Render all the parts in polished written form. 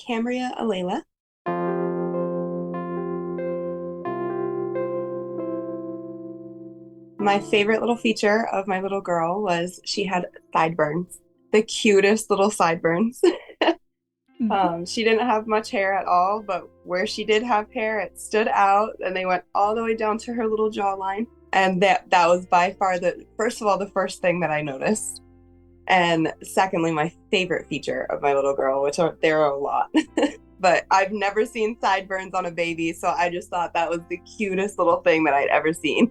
Cambria Alayla. My favorite little feature of my little girl was she had sideburns, the cutest little sideburns. Mhm. She didn't have much hair at all, but where she did have hair, it stood out and they went all the way down to her little jawline. And that was by far first of all, the first thing that I noticed. And secondly, my favorite feature of my little girl, there are a lot. But I've never seen sideburns on a baby, so I just thought that was the cutest little thing that I'd ever seen.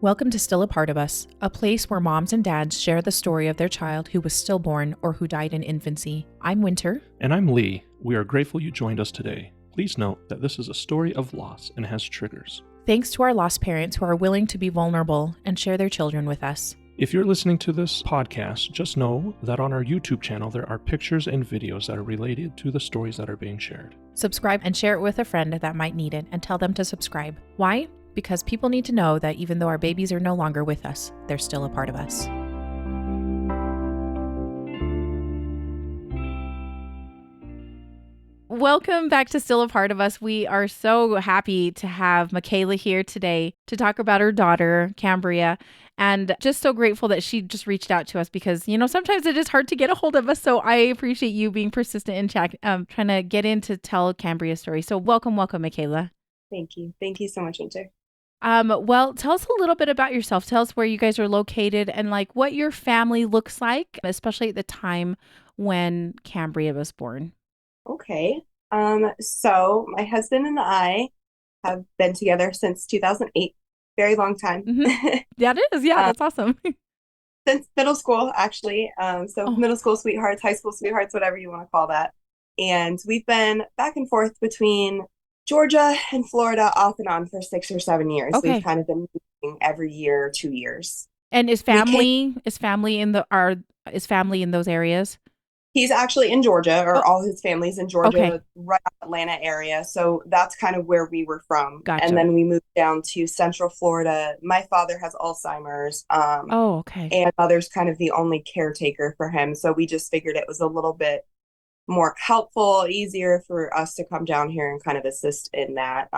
Welcome to Still a Part of Us, a place where moms and dads share the story of their child who was stillborn or who died in infancy. I'm Winter. And I'm Lee. We are grateful you joined us today. Please note that this is a story of loss and has triggers. Thanks to our lost parents who are willing to be vulnerable and share their children with us. If you're listening to this podcast, just know that on our YouTube channel there are pictures and videos that are related to the stories that are being shared. Subscribe and share it with a friend that might need it, and tell them to subscribe. Why? Because people need to know that even though our babies are no longer with us, they're still a part of us. Welcome back to Still a Part of Us. We are so happy to have Makayla here today to talk about her daughter, Cambria, and just so grateful that she just reached out to us because, sometimes it is hard to get a hold of us. So I appreciate you being persistent in trying to get in to tell Cambria's story. So welcome, Makayla. Thank you. Thank you so much, Winter. Well, tell us a little bit about yourself. Tell us where you guys are located and like what your family looks like, especially at the time when Cambria was born. Okay. So my husband and I have been together since 2008. Very long time. Mm-hmm. That is, yeah, that's awesome. Since middle school, actually. So Oh, middle school sweethearts, high school sweethearts, whatever you want to call that. And we've been back and forth between Georgia and Florida off and on for 6 or 7 years. We've okay. kind of been moving every year, 2 years. And is We came, family in those areas? he's actually in Georgia, Oh, or all his family's in okay. Georgia, right Atlanta area. So that's kind of where we were from. And Gotcha. then we moved down to Central Florida. My father has Alzheimer's. Oh, okay. And mother's kind of the only caretaker for him. So we just figured it was a little bit more helpful, easier for us to come down here and kind of assist in that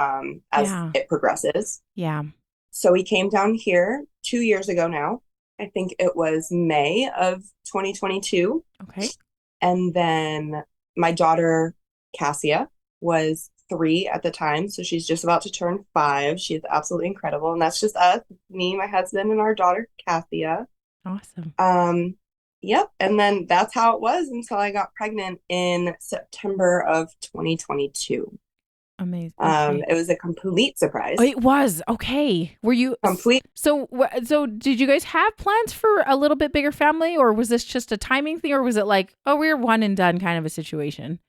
as Yeah. it progresses. Yeah. So we came down here 2 years ago now. I think it was May of 2022. Okay. And then my daughter, Cassia, was 3 at the time. So she's just about to turn 5. She's absolutely incredible. And that's just us, me, my husband, and our daughter, Cassia. Awesome. Yep. And then that's how it was until I got pregnant in September of 2022. Amazing. Okay. It was a complete surprise. Oh, it was. Okay. Were you Complete. so did you guys have plans for a little bit bigger family, or was this just a timing thing, or was it like, oh, we're one and done kind of a situation?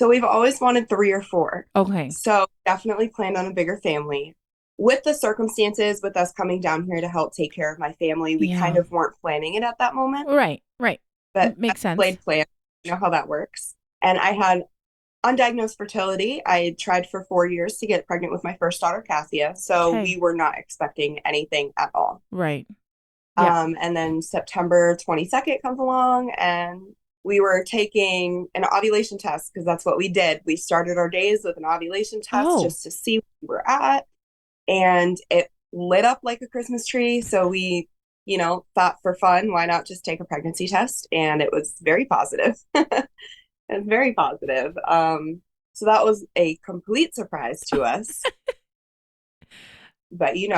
So we've always wanted 3 or 4. Okay. So definitely planned on a bigger family. With the circumstances, with us coming down here to help take care of my family, we kind Yeah. of weren't planning it at that moment, Right. Right. but Makes sense. played plan. You know how that works. And I had undiagnosed fertility. I had tried for 4 years to get pregnant with my first daughter, Cassia. So Okay. we were not expecting anything at all. Right. Yeah. And then September 22nd comes along and we were taking an ovulation test because that's what we did. We started our days with an ovulation test Oh, just to see where we were at. And it lit up like a Christmas tree. So we, thought for fun, why not just take a pregnancy test? And it was very positive. It's very positive. So that was a complete surprise to us. But you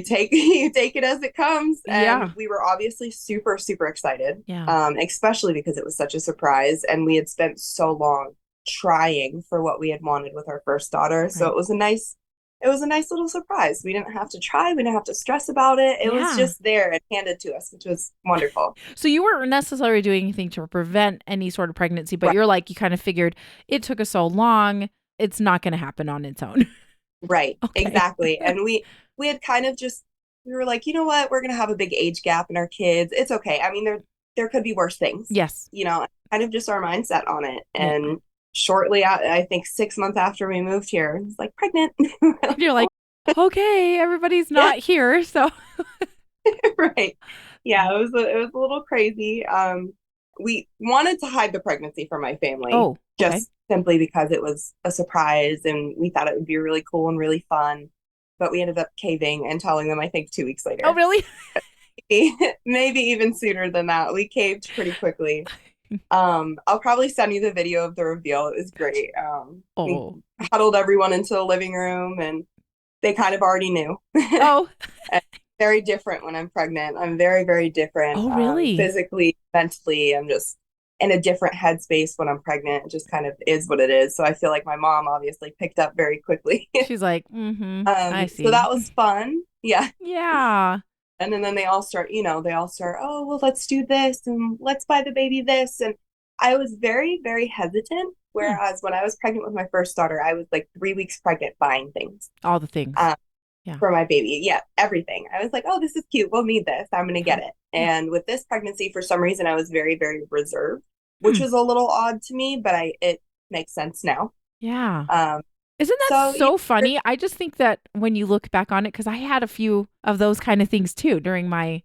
take you take it as it comes, and yeah. we were obviously super super excited, Yeah. especially because it was such a surprise, and we had spent so long trying for what we had wanted with our first daughter. So Right. it was a nice little surprise. We didn't have to try, we didn't have to stress about it. It was Yeah. just there and handed to us, which was wonderful. So you weren't necessarily doing anything to prevent any sort of pregnancy, but Right. you're like, you kind of figured it took us so long, it's not going to happen on its own. Right, Okay. exactly. And we had kind of just we were like, you know what, we're gonna have a big age gap in our kids. It's okay. I mean, there could be worse things, Yes. kind of just our mindset on it. Yeah. And shortly, I think 6 months after we moved here, it's like pregnant. And you're like, okay, everybody's Yeah, not here. So, right. Yeah, it was a little crazy. we wanted to hide the pregnancy from my family, Oh, okay. just simply because it was a surprise and we thought it would be really cool and really fun. But we ended up caving and telling them, I think 2 weeks Oh, later. really? Maybe even sooner than that. We caved pretty quickly. I'll probably send you the video of the reveal. It was great. We Oh. huddled everyone into the living room and they kind of already knew. Oh. Very different when I'm pregnant. I'm very, very different. Oh, really? Physically, mentally, I'm just in a different headspace when I'm pregnant. It just kind of is what it is. So I feel like my mom obviously picked up very quickly. She's like, mm-hmm. I So see. that was fun. Yeah. Yeah. And then they all start, oh, well, let's do this and let's buy the baby this. And I was very, very hesitant. Hmm. Whereas when I was pregnant with my first daughter, I was like 3 weeks pregnant buying things All the things. um, Yeah. for my baby. Yeah, everything. I was like, oh, this is cute. We'll need this. I'm going to Yeah. get it. Yeah. And with this pregnancy, for some reason, I was very, very reserved, which Hmm. was a little odd to me, but it makes sense now. Yeah. Um, Isn't that so, yeah, so funny? I just think that when you look back on it, because I had a few of those kind of things too during my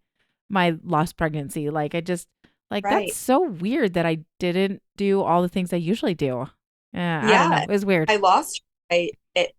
lost pregnancy. Like I just like that's right. so weird that I didn't do all the things I usually do. I don't know. Yeah, It was weird. I lost.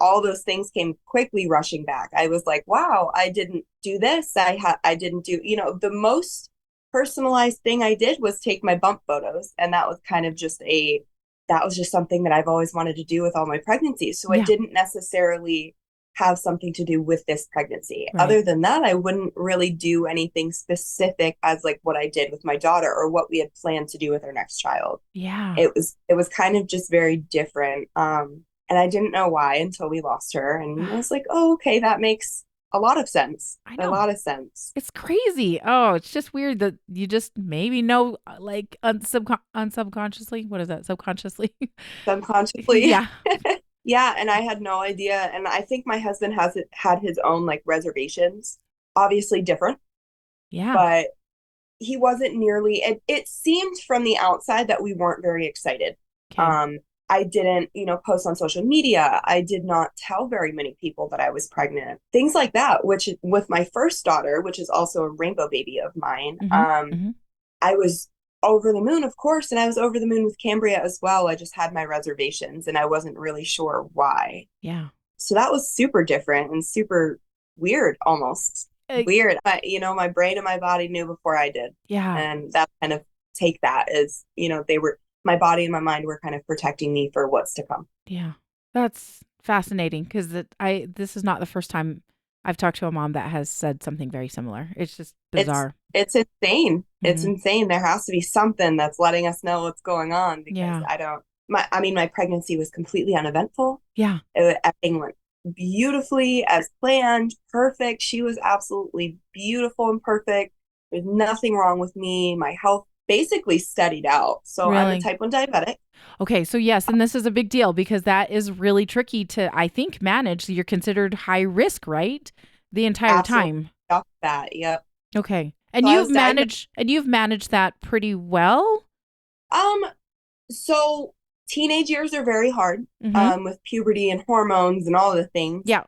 All those things came quickly rushing back. I was like, wow, I didn't do this. I didn't do, the most personalized thing I did was take my bump photos. And that was just something that I've always wanted to do with all my pregnancies. So it Yeah. didn't necessarily have something to do with this pregnancy. Right. Other than that, I wouldn't really do anything specific as like what I did with my daughter or what we had planned to do with our next child. Yeah. It was kind of just very different. And I didn't know why until we lost her. And I was like, oh, okay, that makes a lot of sense. I A know. lot of sense. It's crazy. Oh, it's just weird that you just maybe know like unsubconsciously. What is that? Subconsciously. Subconsciously. Yeah. Yeah, and I had no idea. And I think my husband had his own like reservations, obviously different, Yeah. but he wasn't nearly it seemed from the outside that we weren't very excited. Okay. um I didn't, post on social media. I did not tell very many people that I was pregnant, things like that, which with my first daughter, which is also a rainbow baby of mine. Mm-hmm. Mm-hmm. I was over the moon, of course, and I was over the moon with Cambria as well. I just had my reservations and I wasn't really sure why. Yeah. So that was super different and super weird, almost Uh, weird. My brain and my body knew before I did. yeah. And that kind of take that as, my body and my mind were kind of protecting me for what's to come. Yeah. That's fascinating because this is not the first time I've talked to a mom that has said something very similar. It's just It's bizarre. it's insane. It's Hmm. insane. There has to be something that's letting us know what's going on because Yeah. my pregnancy was completely uneventful. Yeah. Everything went beautifully as planned, perfect. She was absolutely beautiful and perfect. There's nothing wrong with me. My health basically steadied out. So I'm a Really. type 1 diabetic. Okay. So yes, and this is a big deal because that is really tricky to, I think, manage. You're considered high risk, right? The entire Absolutely time. off that. Yep. Okay. So I was diagnosed. And you've managed that pretty well. Um, so teenage years are very hard, Mm-hmm. with puberty and hormones and all the things. Yeah.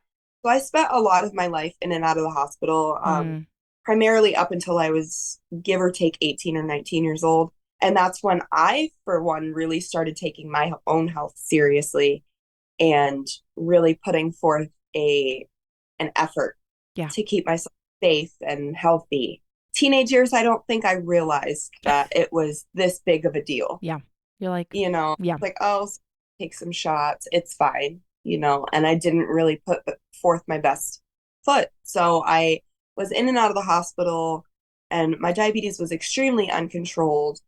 So I spent a lot of my life in and out of the hospital, Mm. primarily up until I was give or take 18 or 19 years old. And that's when I, for one, really started taking my own health seriously and really putting forth an effort Yeah. to keep myself safe and healthy. Teenage years, I don't think I realized that it was this big of a deal. Yeah. You're like, yeah. Like, oh, take some shots, it's fine, and I didn't really put forth my best foot. So I was in and out of the hospital, and my diabetes was extremely uncontrolled.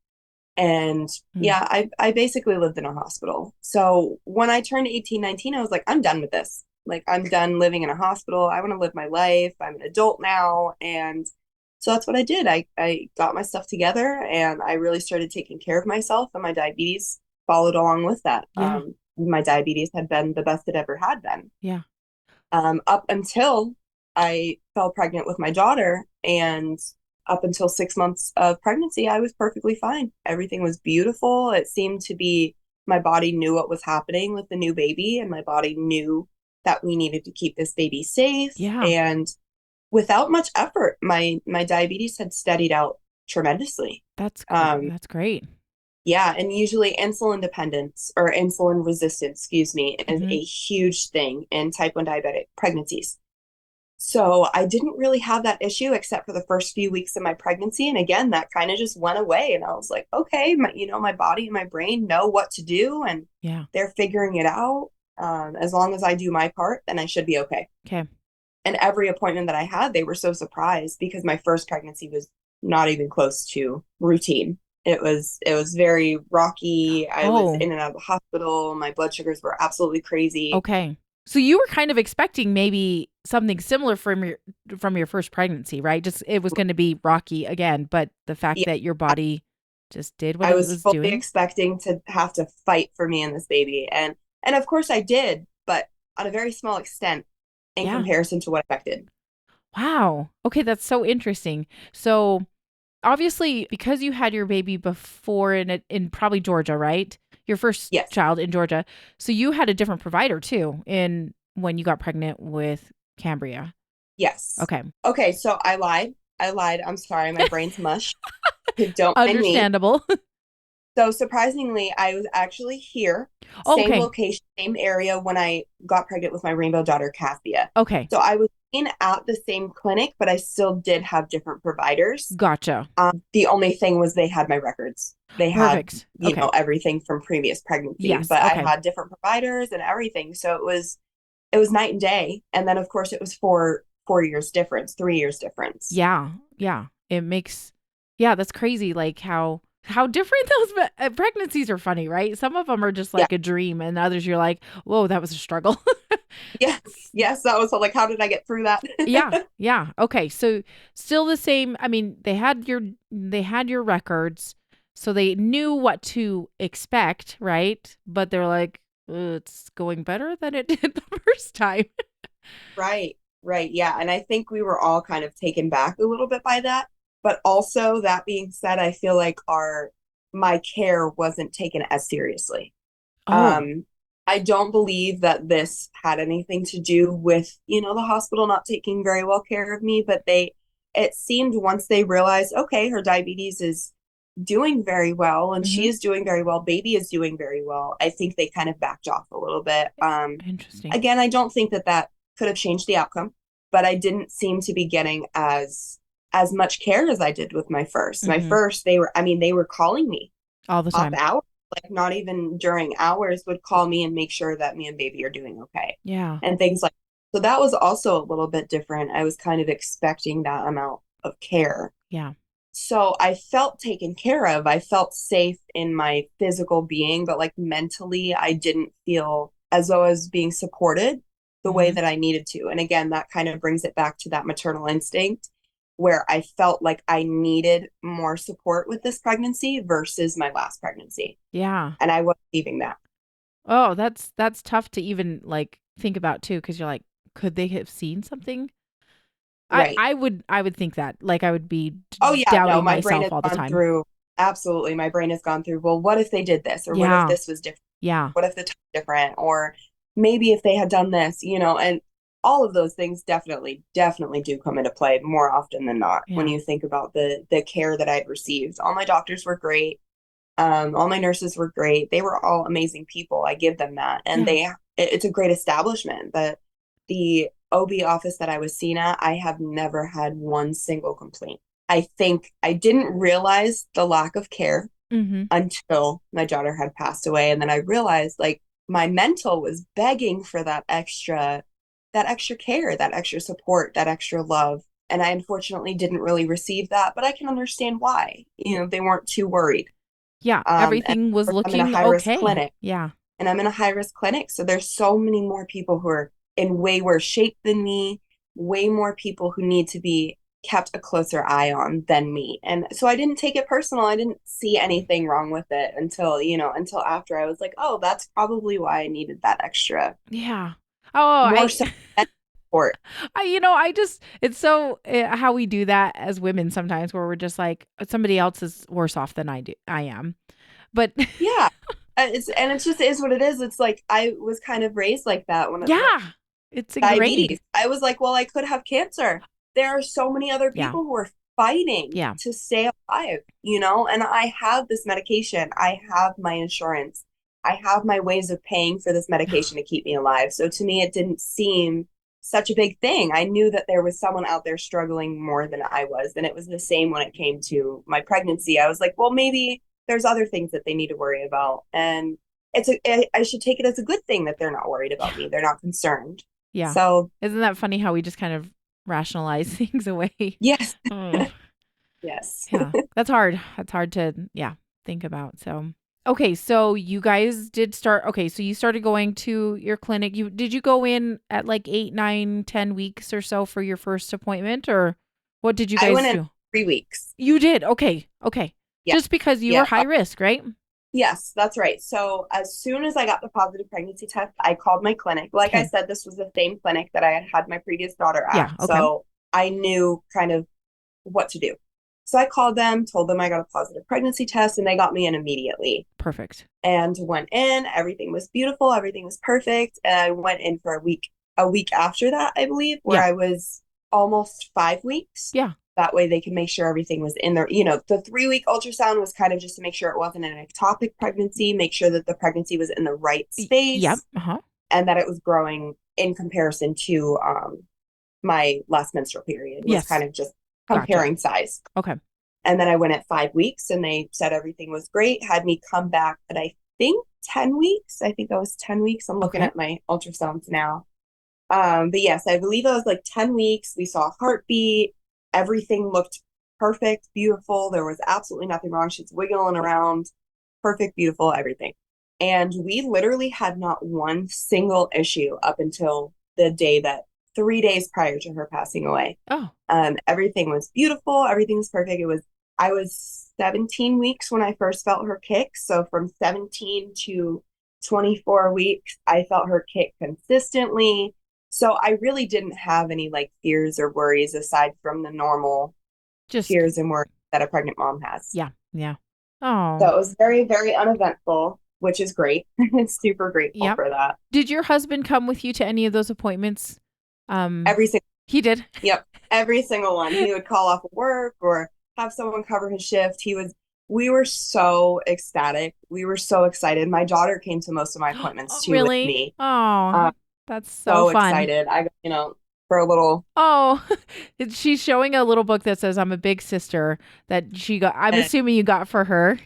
And Mm. yeah, I basically lived in a hospital. So when I turned 18, 19, I was like, I'm done with this. Like, I'm done living in a hospital. I want to live my life. I'm an adult now. And so that's what I did. I got my stuff together and I really started taking care of myself, and my diabetes followed along with that. Yeah. My diabetes had been the best it ever had been, Yeah. up until I fell pregnant with my daughter. And up until 6 months of pregnancy, I was perfectly fine. Everything was beautiful. It seemed to be my body knew what was happening with the new baby, and my body knew that we needed to keep this baby safe. Yeah. And without much effort, my diabetes had steadied out tremendously. That's Um, that's great. Yeah, and usually insulin dependence or insulin resistance, excuse me, is Hmm. a huge thing in type 1 diabetic pregnancies. So I didn't really have that issue except for the first few weeks of my pregnancy. And again, that kind of just went away. And I was like, okay, my body and my brain know what to do and Yeah. they're figuring it out. As long as I do my part, then I should be okay. Okay. And every appointment that I had, they were so surprised because my first pregnancy was not even close to routine. It was very rocky. I was Oh, in and out of the hospital. My blood sugars were absolutely crazy. okay. So you were kind of expecting maybe something similar from your first pregnancy, right? Just it was going to be rocky again, but the fact Yeah, that your body just did what I it was was fully doing. expecting to have to fight for me and this baby. And of course I did, but on a very small extent in Yeah. comparison to what I expected. Wow. Okay, that's so interesting. So obviously, because you had your baby before in probably Georgia, right? Your first Yes. child in Georgia. So you had a different provider too in when you got pregnant with Cambria. Yes. Okay. Okay, so I lied. I lied. I'm sorry. My brain's mush. Don't mind me. Understandable. So surprisingly, I was actually here, same Okay. location, same area when I got pregnant with my rainbow daughter, Cassia. Okay. So I was in at the same clinic, but I still did have different providers. Gotcha. The only thing was they had my records. They had, Perfect. Okay. everything from previous pregnancies, Yes. but I Okay. had different providers and everything. So it was night and day. And then of course it was 4 years difference, 3 years difference. Yeah. Yeah. It makes yeah, that's crazy like how different those pregnancies are funny, right? Some of them are just Yeah. like a dream and others you're like, "Whoa, that was a struggle." Yes. Yes. That was like, how did I get through that? Yeah, yeah. Okay. So still the same. I mean, they had your records, so they knew what to expect, right? But they're like, it's going better than it did the first time. Right, right. Yeah. And I think we were all kind of taken back a little bit by that. But also, that being said, I feel like my care wasn't taken as seriously. Oh. Um, I don't believe that this had anything to do with, the hospital not taking very well care of me, but it seemed once they realized, okay, her diabetes is doing very well and she Hmm. is doing very well, baby is doing very well. I think they kind of backed off a little bit. Interesting. Again, I don't think that that could have changed the outcome, but I didn't seem to be getting as much care as I did with my first. My Hmm. first, they were calling me All the off time. hours, like not even during hours, would call me and make sure that me and baby are doing okay Yeah. and things like that. So that was also a little bit different. I was kind of expecting that amount of care. Yeah. So I felt taken care of. I felt safe in my physical being, but like mentally, I didn't feel as though I was being supported the way Hmm. that I needed to. And again, that kind of brings it back to that maternal instinct where I felt like I needed more support with this pregnancy versus my last pregnancy. Yeah. And I wasn't leaving that. Oh, that's tough to even like think about too, because you're like, could they have seen something? Right. I would think that like I would be Oh, yeah. No, doubting my brain myself has all the gone time. through, absolutely. My brain has gone through, well, what if they did this? Or what if Yeah. this was different? Yeah. What if the time different? Or maybe if they had done this, and all of those things definitely, definitely do come into play more often than not when Yeah. you think about the care that I'd received. All my doctors were great. All my nurses were great. They were all amazing people. I give them that. And Yeah. it's a great establishment. The OB office that I was seen at, I have never had one single complaint. I think I didn't realize the lack of care Mhm. until my daughter had passed away. And then I realized like my mental was begging for that extra care, that extra support, that extra love. And I unfortunately didn't really receive that, but I can understand why. They weren't too worried. Yeah, And everything was I'm in a looking high risk okay. clinic Yeah. and I'm in a high risk clinic. So there's so many more people who are in way worse shape than me, way more people who need to be kept a closer eye on than me. And so I didn't take it personal. I didn't see anything wrong with it until after I was like, oh, that's probably why I needed that extra, Yeah. Oh, more so support. I just it's so how we do that as women sometimes where we're just like somebody else is worse off than I am. But Yeah. It's just is what it is. It's like I was kind of raised like that when yeah, it's ingrained. diabetes. I was like, well, I could have cancer. There are so many other Yeah. people who are fighting Yeah. to stay alive, and I have this medication. I have my insurance. I have my ways of paying for this medication to keep me alive. So to me, it didn't seem such a big thing. I knew that there was someone out there struggling more than I was. And it was the same when it came to my pregnancy. I was like, well, maybe there's other things that they need to worry about. And I should take it as a good thing that they're not worried about me. They're not concerned. Yeah. So isn't that funny how we just kind of rationalize things away? yes. Oh. Yes. Yeah. That's hard. That's hard to, think about. So, okay. So you guys did start. Okay. So you started going to your clinic. Did you go in at like 8, 9, 10 weeks or so for your first appointment, or what did you I guys went in do? 3 weeks. You did. Okay. Yeah. Just because you were high risk, right? Yes, that's right. So as soon as I got the positive pregnancy test, I called my clinic. Like I said, this was the same clinic that I had had my previous daughter at. Yeah, okay. So I knew kind of what to do. So I called them, told them I got a positive pregnancy test, and they got me in immediately. Perfect. And went in. Everything was beautiful. Everything was perfect. And I went in for a week after that, I believe, where I was almost 5 weeks. Yeah. That way they can make sure everything was in there. The 3-week ultrasound was kind of just to make sure it wasn't an ectopic pregnancy, make sure that the pregnancy was in the right space. Yep. Uh-huh. And that it was growing in comparison to my last menstrual period. It was kind of just comparing size. Okay. And then I went at 5 weeks and they said everything was great, had me come back at I think 10 weeks. I think that was 10 weeks. I'm looking at my ultrasounds now. But yes, I believe it was like 10 weeks. We saw a heartbeat. Everything looked perfect, beautiful. There was absolutely nothing wrong. She's wiggling around. Perfect, beautiful, everything. And we literally had not one single issue up until the day that 3 days prior to her passing away. Oh. Everything was beautiful. Everything was perfect. I was 17 weeks when I first felt her kick. So from 17 to 24 weeks, I felt her kick consistently. So I really didn't have any like fears or worries aside from the normal fears and worries that a pregnant mom has. Yeah. Yeah. Oh. So it was very, very uneventful, which is great. Super grateful for that. Did your husband come with you to any of those appointments? Every single. He did? Yep. Every single one. He would call off of work or have someone cover his shift. We were so ecstatic. We were so excited. My daughter came to most of my appointments too with me. Oh, that's so fun. Excited. For a little. Oh, she's showing a little book that says I'm a big sister that she got. I'm assuming you got for her.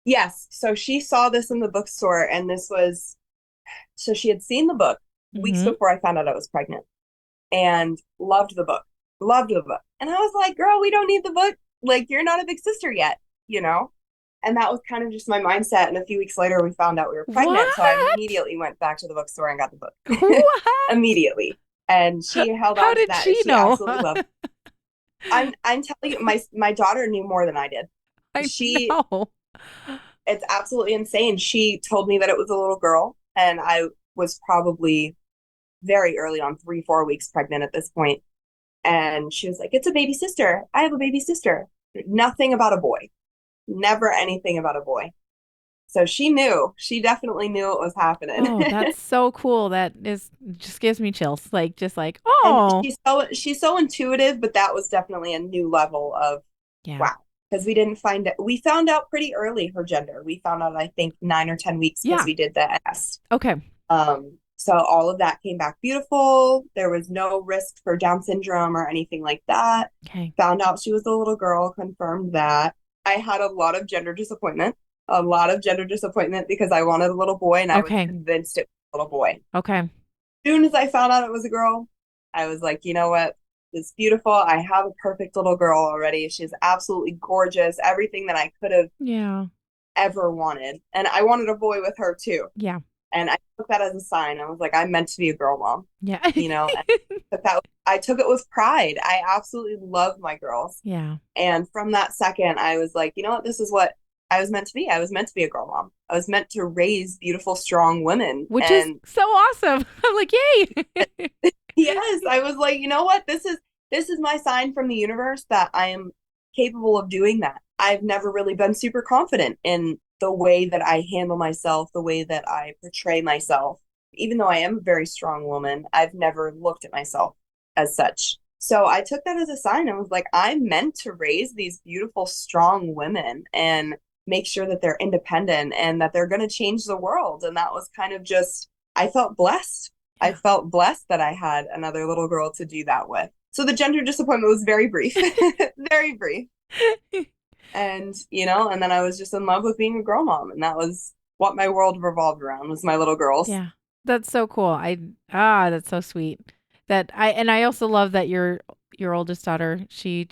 Yes. So she saw this in the bookstore and so she had seen the book weeks before I found out I was pregnant and loved the book. And I was like, girl, we don't need the book. Like, you're not a big sister yet, And that was kind of just my mindset. And a few weeks later, we found out we were pregnant. What? So I immediately went back to the bookstore and got the book. What? Immediately. And she held on to that. How did she know? Absolutely loved it. I'm telling you, my daughter knew more than I did. I know. It's absolutely insane. She told me that it was a little girl. And I was probably very early on, 3-4 weeks pregnant at this point. And she was like, it's a baby sister. I have a baby sister. Nothing about a boy. Never anything about a boy. So she knew. She definitely knew what was happening. Oh, that's so cool. Just gives me chills. Oh. And she's so intuitive, but that was definitely a new level of wow. Because we found out pretty early her gender. We found out, I think, 9 or 10 weeks because we did the test. Okay. So all of that came back beautiful. There was no risk for Down syndrome or anything like that. Okay. Found out she was a little girl, confirmed that. I had a lot of gender disappointment because I wanted a little boy and I was convinced it was a little boy. Okay. As soon as I found out it was a girl, I was like, you know what? It's beautiful. I have a perfect little girl already. She's absolutely gorgeous. Everything that I could have ever wanted. And I wanted a boy with her too. Yeah. And I took that as a sign. I was like, I'm meant to be a girl mom. Yeah. I took it with pride. I absolutely love my girls. Yeah. And from that second, I was like, you know what? This is what I was meant to be. I was meant to be a girl mom. I was meant to raise beautiful, strong women. Which is so awesome. I'm like, yay. Yes. I was like, you know what? This is my sign from the universe that I am capable of doing that. I've never really been super confident in the way that I handle myself, the way that I portray myself. Even though I am a very strong woman, I've never looked at myself as such. So I took that as a sign and was like, I'm meant to raise these beautiful, strong women and make sure that they're independent and that they're going to change the world. And that was kind of just, I felt blessed. I Yeah. felt blessed that I had another little girl to do that with. So the gender disappointment was very brief, very brief. And, and then I was just in love with being a girl mom. And that was what my world revolved around was my little girls. Yeah. That's so cool. That's so sweet. I also love that your oldest daughter, she's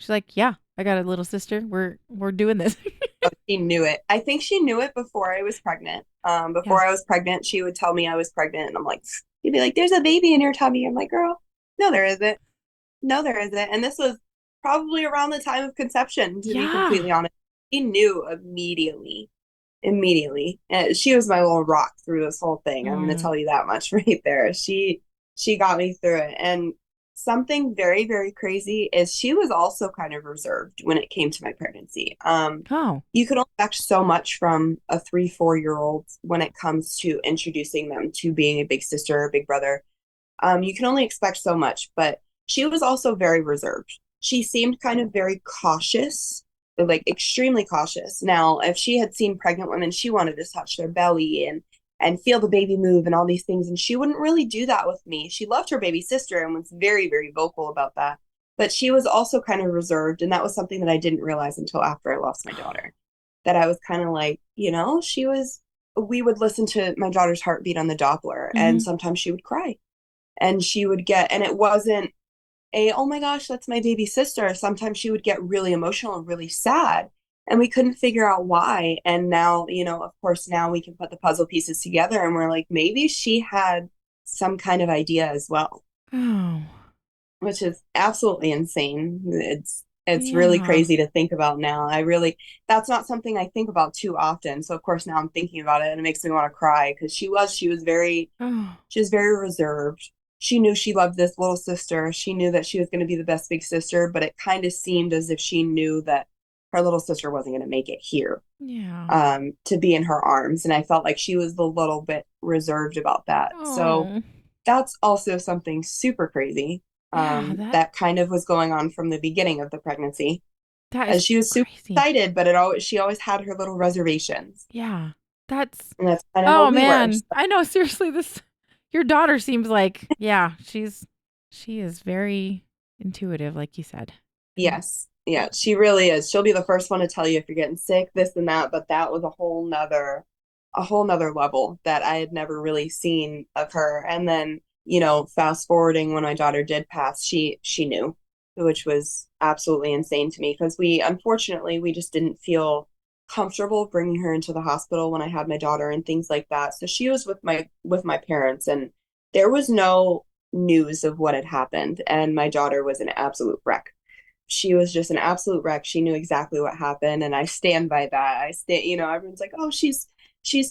like, yeah, I got a little sister. We're doing this. Oh, she knew it. I think she knew it before I was pregnant. Yeah. Before I was pregnant, she would tell me I was pregnant, and I'm like, she'd be like, "There's a baby in your tummy." I'm like, "Girl, no, there isn't. No, there isn't." And this was probably around the time of conception, to be Yeah. completely honest. She knew immediately. Immediately, and she was my little rock through this whole thing. I'm going to Mm. tell you that much right there. She got me through it, and something very, very crazy is she was also kind of reserved when it came to my pregnancy. Oh. You can only expect so much from a 3, 4 year old when it comes to introducing them to being a big sister or big brother. You can only expect so much, but she was also very reserved. She seemed kind of very cautious, like extremely cautious. Now, if she had seen pregnant women, she wanted to touch their belly and feel the baby move and all these things, and she wouldn't really do that with me. She loved her baby sister and was very, very vocal about that. But she was also kind of reserved, and that was something that I didn't realize until after I lost my daughter. That I was kind of like, we would listen to my daughter's heartbeat on the Doppler, and Hmm. sometimes she would cry and she would get, and it wasn't oh my gosh, that's my baby sister. Sometimes she would get really emotional and really sad, and we couldn't figure out why. And now, of course, now we can put the puzzle pieces together, and we're like, maybe she had some kind of idea as well, Oh. which is absolutely insane. It's really Yeah. crazy to think about now. That's not something I think about too often. So of course now I'm thinking about it and it makes me want to cry because Oh. she was very reserved. She knew she loved this little sister. She knew that she was going to be the best big sister, but it kind of seemed as if she knew that her little sister wasn't going to make it here, Yeah. to be in her arms. And I felt like she was a little bit reserved about that. So Oh. that's also something super crazy, Yeah, that that kind of was going on from the beginning of the pregnancy. that As is she was super crazy. excited, but she always had her little reservations. Yeah. That's And that's kind of how Oh we were. man. I know, seriously, this your daughter seems like, yeah, she is very intuitive, like you said. And Yes. Yeah, she really is. She'll be the first one to tell you if you're getting sick, this and that, but that was a whole nother level that I had never really seen of her. And then, fast forwarding when my daughter did pass, she knew, which was absolutely insane to me because we just didn't feel comfortable bringing her into the hospital when I had my daughter and things like that. So she was with my parents, and there was no news of what had happened, and my daughter was an absolute wreck. She was just an absolute wreck. She knew exactly what happened, and I stand by that. Everyone's like, "Oh, she's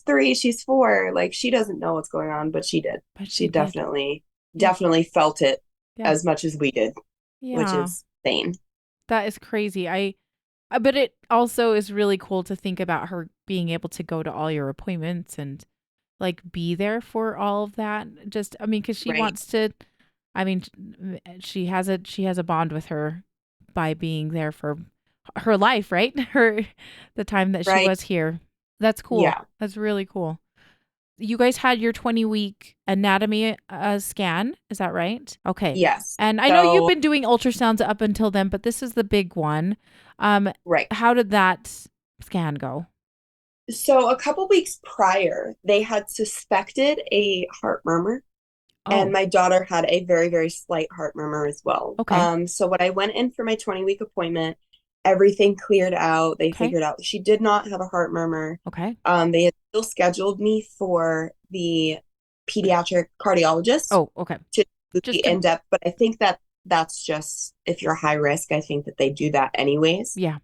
3, she's 4." Like she doesn't know what's going on, but she did. but She she did. definitely Yeah. definitely felt it Yeah. as much as we did, which Yeah. is insane. That is crazy. But it also is really cool to think about her being able to go to all your appointments and like be there for all of that. Just I mean, cuz she Right. wants to I mean, she has a bond with her by being there for her life, right? The time that she Right. was here. That's cool. Yeah. That's really cool. You guys had your 20-week anatomy scan, is that right? Okay. Yes. And I know you've So, been doing ultrasounds up until then, but this is the big one. Um, right. how did that scan go? So a couple weeks prior, they had suspected a heart murmur, and Oh, my daughter had a very, very slight heart murmur as well. okay. So when I went in for my 20-week appointment, everything cleared out. They Okay. figured out she did not have a heart murmur. Okay. They had still scheduled me for the pediatric cardiologist Oh, okay. to do the Just to in-depth, but I think that that's just if you're high risk, I think that they do that anyways. yeah.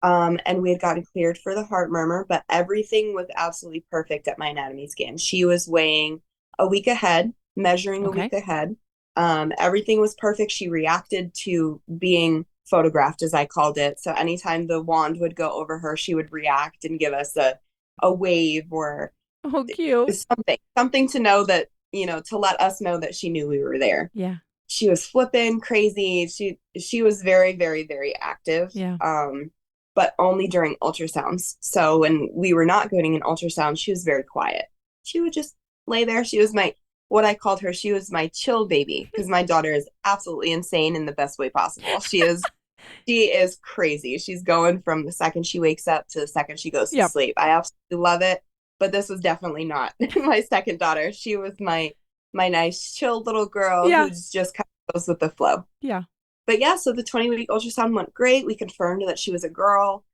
And we had gotten cleared for the heart murmur, but everything was absolutely perfect at my anatomy scan. She was weighing a week ahead, measuring a week Okay. ahead. Everything was perfect. She reacted to being photographed, as I called it. So anytime the wand would go over her, she would react and give us a wave or Oh, cute. something to know that, to let us know that she knew we were there. Yeah. she was flipping crazy. She was very, very, very active. Yeah. But only during ultrasounds. So when we were not getting an ultrasound, she was very quiet. She would just lay there. She was what I called her, she was my chill baby, because my daughter is absolutely insane in the best way possible. She is crazy. She's going from the second she wakes up to the second she goes to Yep. sleep. I absolutely love it. But this was definitely not my second daughter. She was my nice, chill little girl Yeah. who just kind of goes with the flow. Yeah. But yeah, so the 20-week ultrasound went great. We confirmed that she was a girl.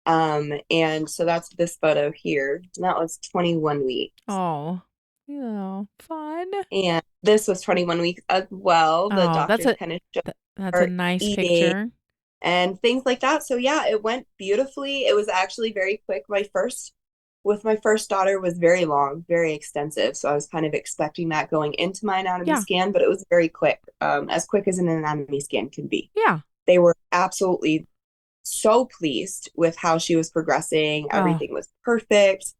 And so that's this photo here. And that was 21 weeks. Oh, yeah, fun. And this was 21 weeks as well. The Oh, doctors kind of showed that's a her nice eating picture. and things like that. So yeah, it went beautifully. It was actually very quick. My first daughter was very long, very extensive. So I was kind of expecting that going into my anatomy Yeah. scan, but it was very quick, as quick as an anatomy scan can be. Yeah. They were absolutely so pleased with how she was progressing. Oh, Everything was perfect.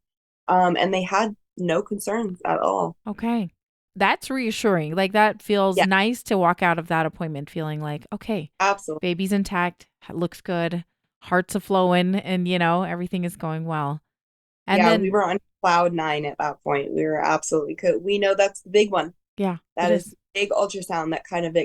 And they had no concerns at all. okay. That's reassuring. Like that feels Yeah, nice to walk out of that appointment feeling like, okay, absolutely. baby's intact, looks good, heart's a flowing, and everything is going well. And Yeah, we then, were on cloud nine at that point. We were absolutely good. We know that's the big one. yeah, it That is is. the big ultrasound that kind of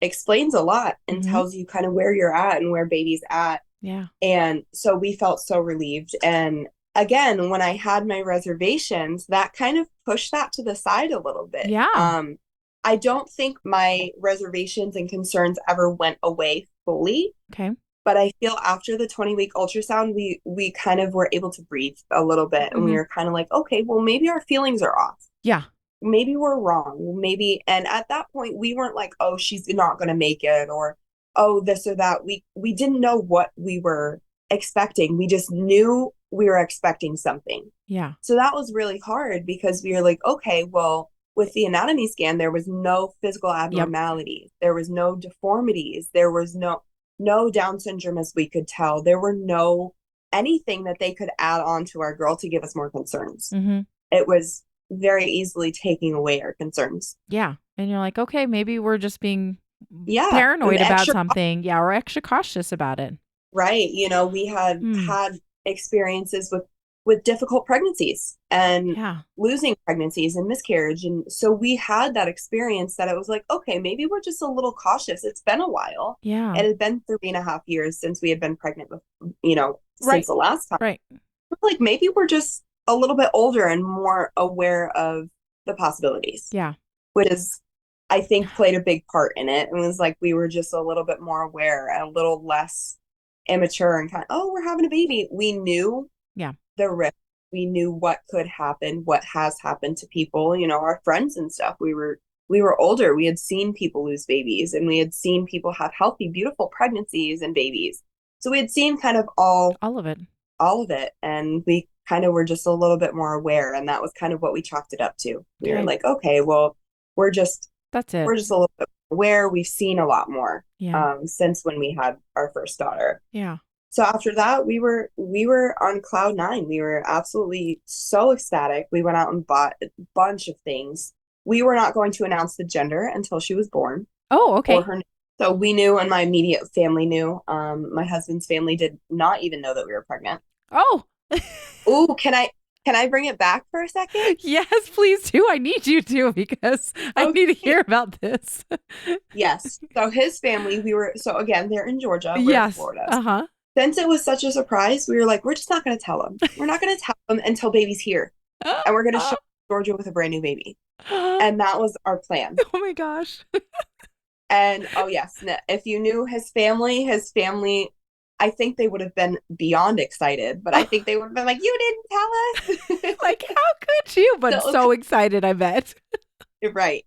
explains a lot and Mm-hmm. tells you kind of where you're at and where baby's at. Yeah. And so we felt so relieved. And again, when I had my reservations, that kind of pushed that to the side a little bit. Yeah. I don't think my reservations and concerns ever went away fully, Okay. but I feel after the 20-week ultrasound, we kind of were able to breathe a little bit, and we Mm-hmm. were kind of like, okay, well, maybe our feelings are off. Yeah. Maybe we're wrong. Maybe, and at that point, we weren't like, oh, she's not going to make it, or oh, this or that. We didn't know what we were expecting. We just knew we were expecting something. Yeah. So that was really hard because we were like, okay, well, with the anatomy scan, there was no physical Yep. abnormalities. There was no deformities. There was no Down syndrome as we could tell. There were no anything that they could add on to our girl to give us more concerns. Mm-hmm. It was very easily taking away our concerns. Yeah. And you're like, okay, maybe we're just being Yeah, and paranoid about something. Yeah. Or extra cautious about it. right. We had Mm. had experiences with difficult pregnancies and Yeah. losing pregnancies and miscarriage, and so we had that experience that it was like, okay, maybe we're just a little cautious. It's been a while. Yeah. It had been 3.5 years since we had been pregnant with, since Right. the last time. Right. Like maybe we're just a little bit older and more aware of the possibilities, Yeah. which is, I think, played a big part in it. It was like we were just a little bit more aware and a little less immature and kind of, oh, we're having a baby. We knew Yeah. the risk. We knew what could happen, what has happened to people, our friends and stuff. We were older. We had seen people lose babies, and we had seen people have healthy, beautiful pregnancies and babies. So we had seen kind of all All of it. and we kind of were just a little bit more aware, and that was kind of what we chalked it up to. We were Okay. like, okay, well, we're just That's it. a little bit aware. We've seen a lot more Yeah. since when we had our first daughter. Yeah. So after that, we were on cloud nine. We were absolutely so ecstatic. We went out and bought a bunch of things. We were not going to announce the gender until she was born, Oh, or okay. her. So we knew, and my immediate family knew. My husband's family did not even know that we were pregnant. Oh. Ooh, can I bring it back for a second? Yes, please do. I need you to because I need to Okay. hear about this. Yes. So his family, so again, they're in Georgia, we're in Yes. Florida. Uh-huh. Since it was such a surprise, we were like, we're just not going to tell them. We're not going to tell them until baby's here. And we're going to show Georgia with a brand new baby. And that was our plan. Oh my gosh. And oh yes, if you knew his family, I think they would have been beyond excited, but I think they would have been like, you didn't tell us. Like, how could you? But so excited, I bet. Right.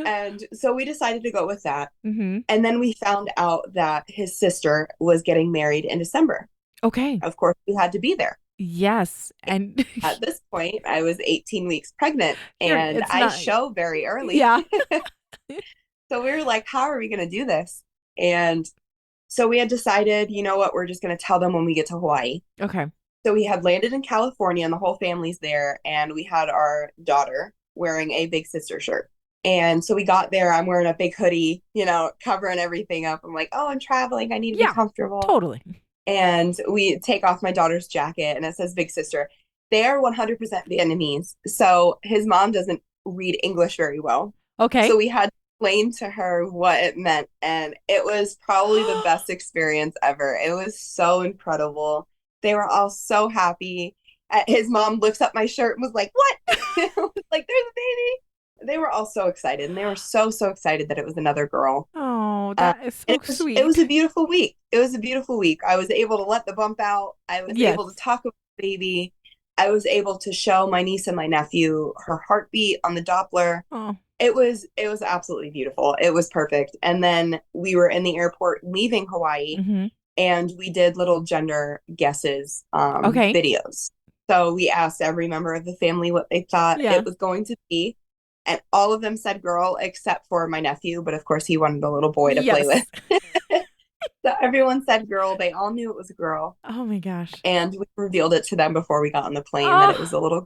And so we decided to go with that. Mm-hmm. And then we found out that his sister was getting married in December. Okay. Of course, we had to be there. Yes. And At this point, I was 18 weeks pregnant, and I show very early. Yeah. So we were like, how are we going to do this? And so we had decided, you know what, we're just going to tell them when we get to Hawaii. Okay. So we had landed in California, and the whole family's there, and we had our daughter wearing a big sister shirt. And so we got there. I'm wearing a big hoodie, covering everything up. I'm like, oh, I'm traveling. I need to be Yeah, comfortable. totally. And we take off my daughter's jacket and it says Big Sister. They are 100% Vietnamese. So his mom doesn't read English very well. Okay. So we had to explain to her what it meant. And it was probably the best experience ever. It was so incredible. They were all so happy. His mom lifts up my shirt and was like, what? I was like, there's a baby. They were all so excited. And they were so, so excited that it was another girl. Oh, that is so It was a sweet. beautiful week. It was a beautiful week. I was able to let the bump out. I was Yes. able to talk about the baby. I was able to show my niece and my nephew her heartbeat on the Doppler. Oh. It was absolutely beautiful. It was perfect. And then we were in the airport leaving Hawaii, Mm-hmm. and we did little gender guesses Okay. videos. So we asked every member of the family what they thought Yeah. it was going to be. And all of them said girl, except for my nephew. But of course, he wanted a little boy to play with. So everyone said girl. They all knew it was a girl. Oh my gosh. And we revealed it to them before we got on the plane that it was Oh, a little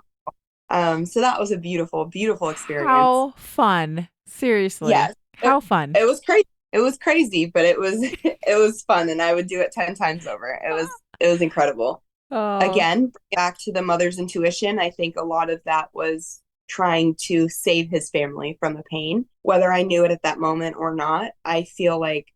girl. So that was a beautiful, beautiful experience. how fun. Seriously. Yes. How fun. It was crazy. It was crazy, but it was it was fun, and I would do it 10 times over. It was incredible. Oh. Again, back to the mother's intuition, I think a lot of that was trying to save his family from the pain. Whether I knew it at that moment or not, I feel like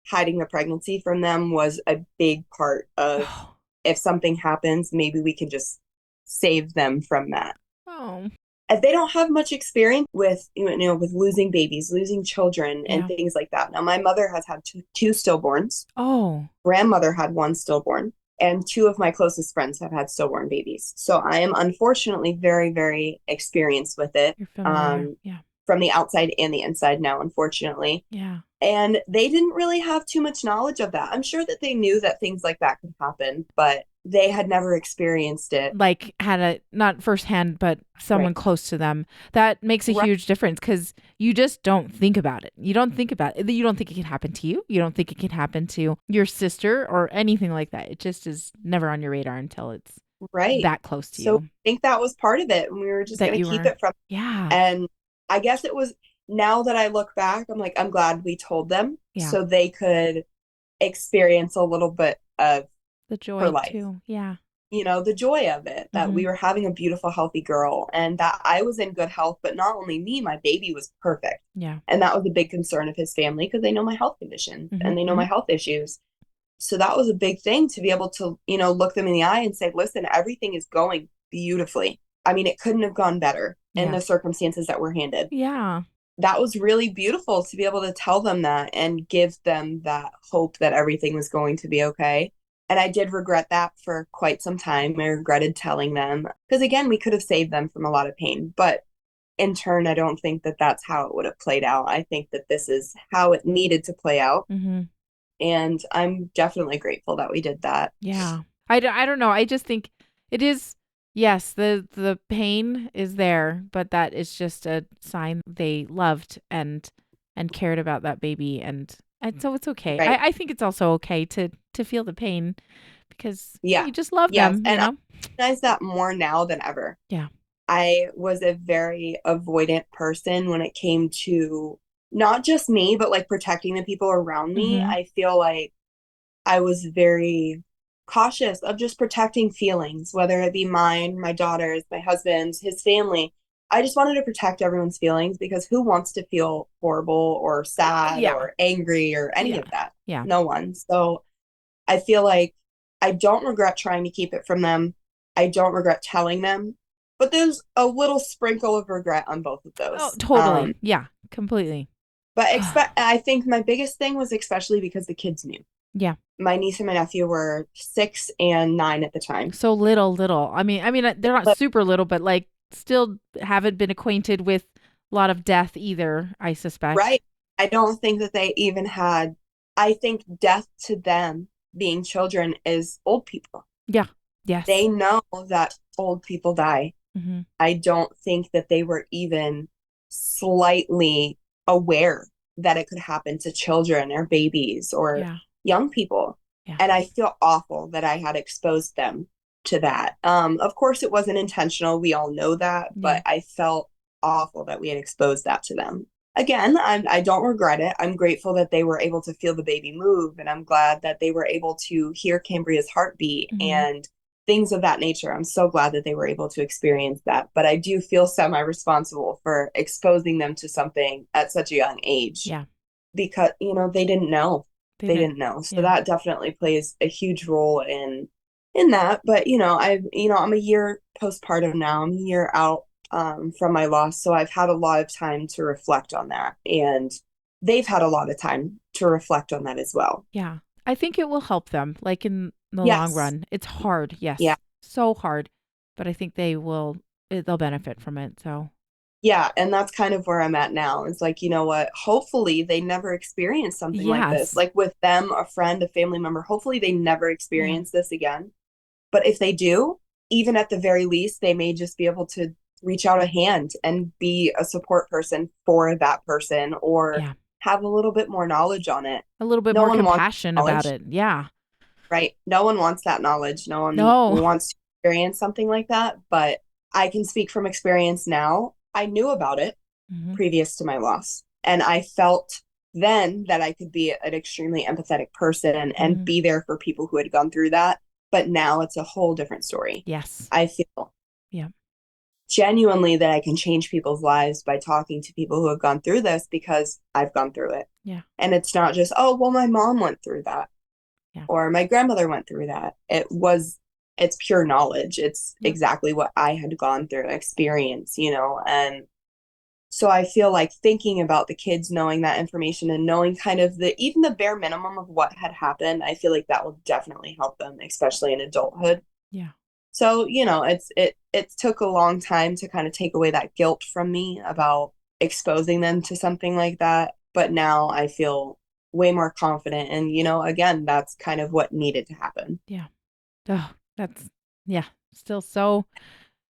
hiding the pregnancy from them was a big part of, Oh. if something happens, maybe we can just save them from that. Oh. They don't have much experience with with losing babies, losing children, and Yeah. things like that. Now, my mother has had two stillborns. Oh. Grandmother had one stillborn, and two of my closest friends have had stillborn babies. So I am unfortunately very, very experienced with it, You're familiar. Yeah. from the outside and the inside now, unfortunately. Yeah. And they didn't really have too much knowledge of that. I'm sure that they knew that things like that could happen, but they had never experienced it. Like had a not firsthand, but someone Right. close to them. That makes a Right. huge difference because you just don't think about it. You don't think about it. You don't think it can happen to you. You don't think it can happen to your sister or anything like that. It just is never on your radar until it's Right. that close to So you. I think that was part of it. And we were just That going you to keep were. it from. Yeah. And I guess it was, now that I look back, I'm like, I'm glad we told them Yeah. so they could experience a little bit of The her joy life. too. Yeah. The joy of it, that we were having a beautiful, healthy girl, and that I was in good health. But not only me, my baby was perfect. Yeah. And that was a big concern of his family because they know my health conditions Mhm, and they know my health issues. So that was a big thing to be able to, look them in the eye and say, listen, everything is going beautifully. I mean, it couldn't have gone better in Yeah. the circumstances that we're handed. Yeah. That was really beautiful to be able to tell them that and give them that hope that everything was going to be okay. And I did regret that for quite some time. I regretted telling them because, again, we could have saved them from a lot of pain. But in turn, I don't think that that's how it would have played out. I think that this is how it needed to play out. Mm-hmm. And I'm definitely grateful that we did that. Yeah. I don't know. I just think it is, yes, the pain is there, but that is just a sign they loved and cared about that baby. And so it's okay. Right. I think it's also okay to feel the pain because Yeah. you just love Yes. them, And I recognize that more now than ever. Yeah. I was a very avoidant person when it came to not just me, but like protecting the people around me. Mhm. I feel like I was very cautious of just protecting feelings, whether it be mine, my daughter's, my husband's, his family. I just wanted to protect everyone's feelings because who wants to feel horrible or sad Yeah. or angry or any Yeah. of that? Yeah. No one. So I feel like I don't regret trying to keep it from them. I don't regret telling them, but there's a little sprinkle of regret on both of Oh, those. totally. Yeah, completely. But I think my biggest thing was especially because the kids knew. Yeah. My niece and my nephew were 6 and 9 at the time. So little. I mean, they're not super little, but like still haven't been acquainted with a lot of death either, I suspect. Right. I don't think that they even had, I think death to them being children is old people. Yeah. Yes. They know that old people die. Mm-hmm. I don't think that they were even slightly aware that it could happen to children or babies or young people. Yeah. And I feel awful that I had exposed them to that. Of course, it wasn't intentional. We all know that, but I felt awful that we had exposed that to them. again, I don't regret it. I'm grateful that they were able to feel the baby move, and I'm glad that they were able to hear Cambria's heartbeat Hmm. and things of that nature. I'm so glad that they were able to experience that. But I do feel semi-responsible for exposing them to something at such a young age Yeah. because, they didn't know. They They didn't. didn't know. So Yeah. that definitely plays a huge role in that. But, I'm a year postpartum now. I'm a year out from my loss. So I've had a lot of time to reflect on that. And they've had a lot of time to reflect on that as well. Yeah. I think it will help them, like in the long Yes. run. It's hard. Yeah. Yes. So hard. But I think they'll benefit from it. So, Yeah. And that's kind of where I'm at now. It's like, you know what? Hopefully they never experience something like this. yes. Like with them, a friend, a family member, hopefully they never Yeah. experience this again. But if they do, even at the very least, they may just be able to reach out a hand and be a support person for that person or Yeah. have a little bit more knowledge on it. A little bit No more one wants compassion about knowledge, it. Yeah. right? No one wants that knowledge. No one No. wants to experience something like that. But I can speak from experience now. I knew about it Hmm. previous to my loss. And I felt then that I could be an extremely empathetic person and Hmm. be there for people who had gone through that. But now it's a whole different story. Yes. I feel Yeah. genuinely that I can change people's lives by talking to people who have gone through this because I've gone through it. Yeah. And it's not just, oh, well, my mom went through that Yeah. or my grandmother went through that. It's pure knowledge. It's Yep. exactly what I had gone through, experience, and so I feel like thinking about the kids knowing that information and knowing kind of even the bare minimum of what had happened, I feel like that will definitely help them, especially in adulthood. Yeah. So, it took a long time to kind of take away that guilt from me about exposing them to something like that. But now I feel way more confident. And, again, that's kind of what needed to happen. Yeah. Oh, yeah. Still so,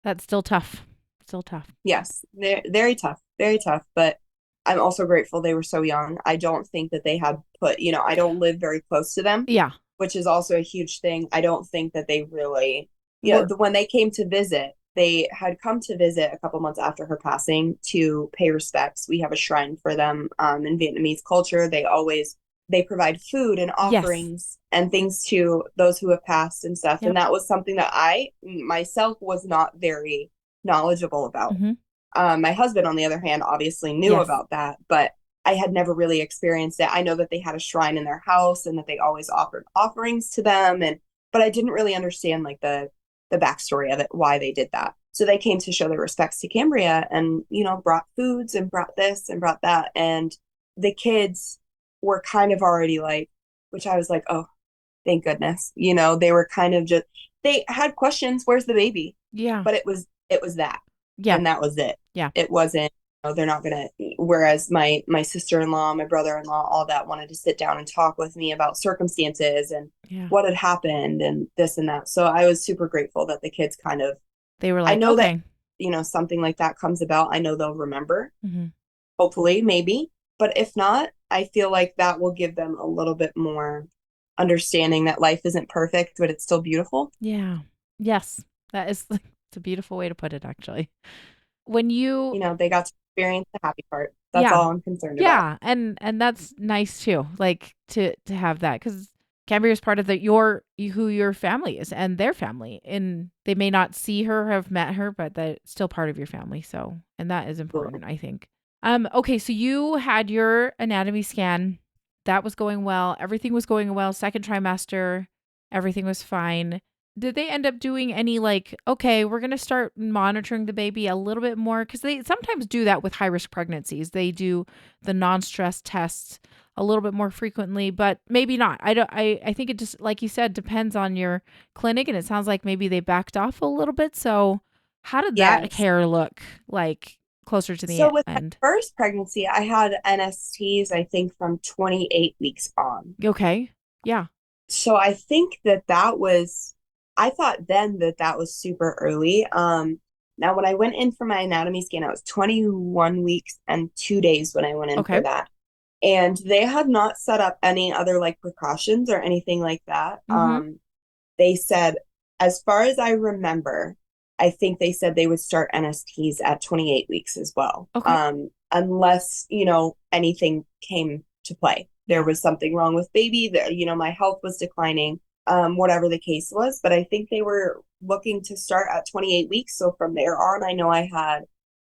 that's still tough. Still tough. Yes, they're very tough, very tough. But I'm also grateful they were so young. I don't think that they had I don't live very close to them, Yeah. which is also a huge thing. I don't think that they really, We're, when they came to visit, they had come to visit a couple months after her passing to pay respects. We have a shrine for them in Vietnamese culture. They provide food and yes. offerings and things to those who have passed and stuff. And Yep. that was something that I myself was not very knowledgeable about. Hmm. My husband, on the other hand, obviously knew Yes. about that, but I had never really experienced it. I know that they had a shrine in their house and that they always offered offerings to them, but I didn't really understand like the backstory of it, why they did that. So they came to show their respects to Cambria and brought foods and brought this and brought that, and the kids were kind of already like, which I was like, oh, thank goodness. They were kind of just they had questions, where's the baby? Yeah. But it was that, Yeah. and that was it. Yeah. It wasn't, they're not gonna. Whereas my sister-in-law, my brother-in-law, all that wanted to sit down and talk with me about circumstances and Yeah. what had happened and this and that. So I was super grateful that the kids kind of. They were I like, know that okay. something like that comes about. I know they'll remember. Hmm. Hopefully, maybe. But if not, I feel like that will give them a little bit more understanding that life isn't perfect, but it's still beautiful. Yeah. Yes. That is, it's a beautiful way to put it, actually. When you, They got to experience the happy part. That's yeah. all I'm concerned about. Yeah. And that's nice too. Like to have that because Cambria is part of who your family is and their family. And they may not see her or have met her, but that's still part of your family. So, and that is important, I think. Okay. So you had your anatomy scan. That was going well. Everything was going well. Second trimester, everything was fine. Did they end up doing any like, okay, we're going to start monitoring the baby a little bit more? Because they sometimes do that with high risk pregnancies. They do the non-stress tests a little bit more frequently, but maybe not. I think it just, like you said, depends on your clinic. And it sounds like maybe they backed off a little bit. So how did that Yes. care look like closer to the So with my end? first pregnancy, I had NSTs, I think, from 28 weeks on. Okay. Yeah. So I think I thought then that that was super early. Now when I went in for my anatomy scan, I was 21 weeks and 2 days when I went in for Okay. that. And they had not set up any other like precautions or anything like that. Mm-hmm. They said, as far as I remember, I think they said they would start NSTs at 28 weeks as well. Okay. unless, anything came to play. There was something wrong with baby, that, my health was declining, whatever the case was. But I think they were looking to start at 28 weeks. So from there on, I know I had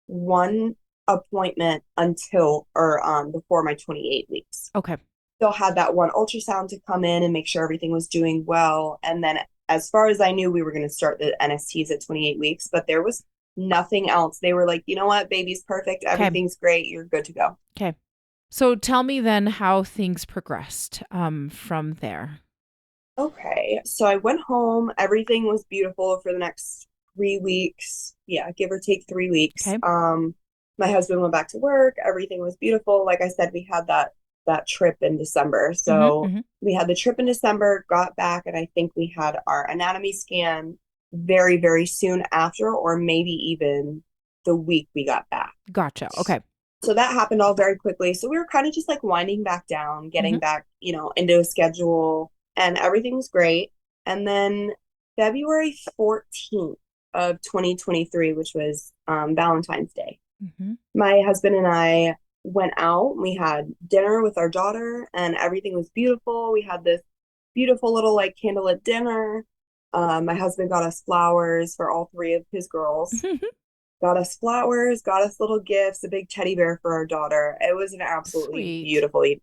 one appointment until or before my 28 weeks. Okay. Still had that one ultrasound to come in and make sure everything was doing well. And then as far as I knew, we were going to start the NSTs at 28 weeks, but there was nothing else. They were like, you know what, baby's perfect. Everything's great. You're good to go. Okay. So tell me then how things progressed from there. Okay. So I went home. Everything was beautiful for the next 3 weeks. Yeah, give or take 3 weeks. Okay. My husband went back to work. Everything was beautiful. Like I said, we had that trip in December. So we had the trip in December, got back, and I think we had our anatomy scan very, very soon after, or maybe even the week we got back. Gotcha. Okay. So that happened all very quickly. So we were kind of just like winding back down, getting back, into a schedule, and everything was great. And then February 14th of 2023, which was Valentine's Day, my husband and I went out. We had dinner with our daughter, and everything was beautiful. We had this beautiful little like candlelit dinner. My husband got us flowers for all three of his girls. Got us flowers, got us little gifts, a big teddy bear for our daughter. It was an absolutely beautiful evening.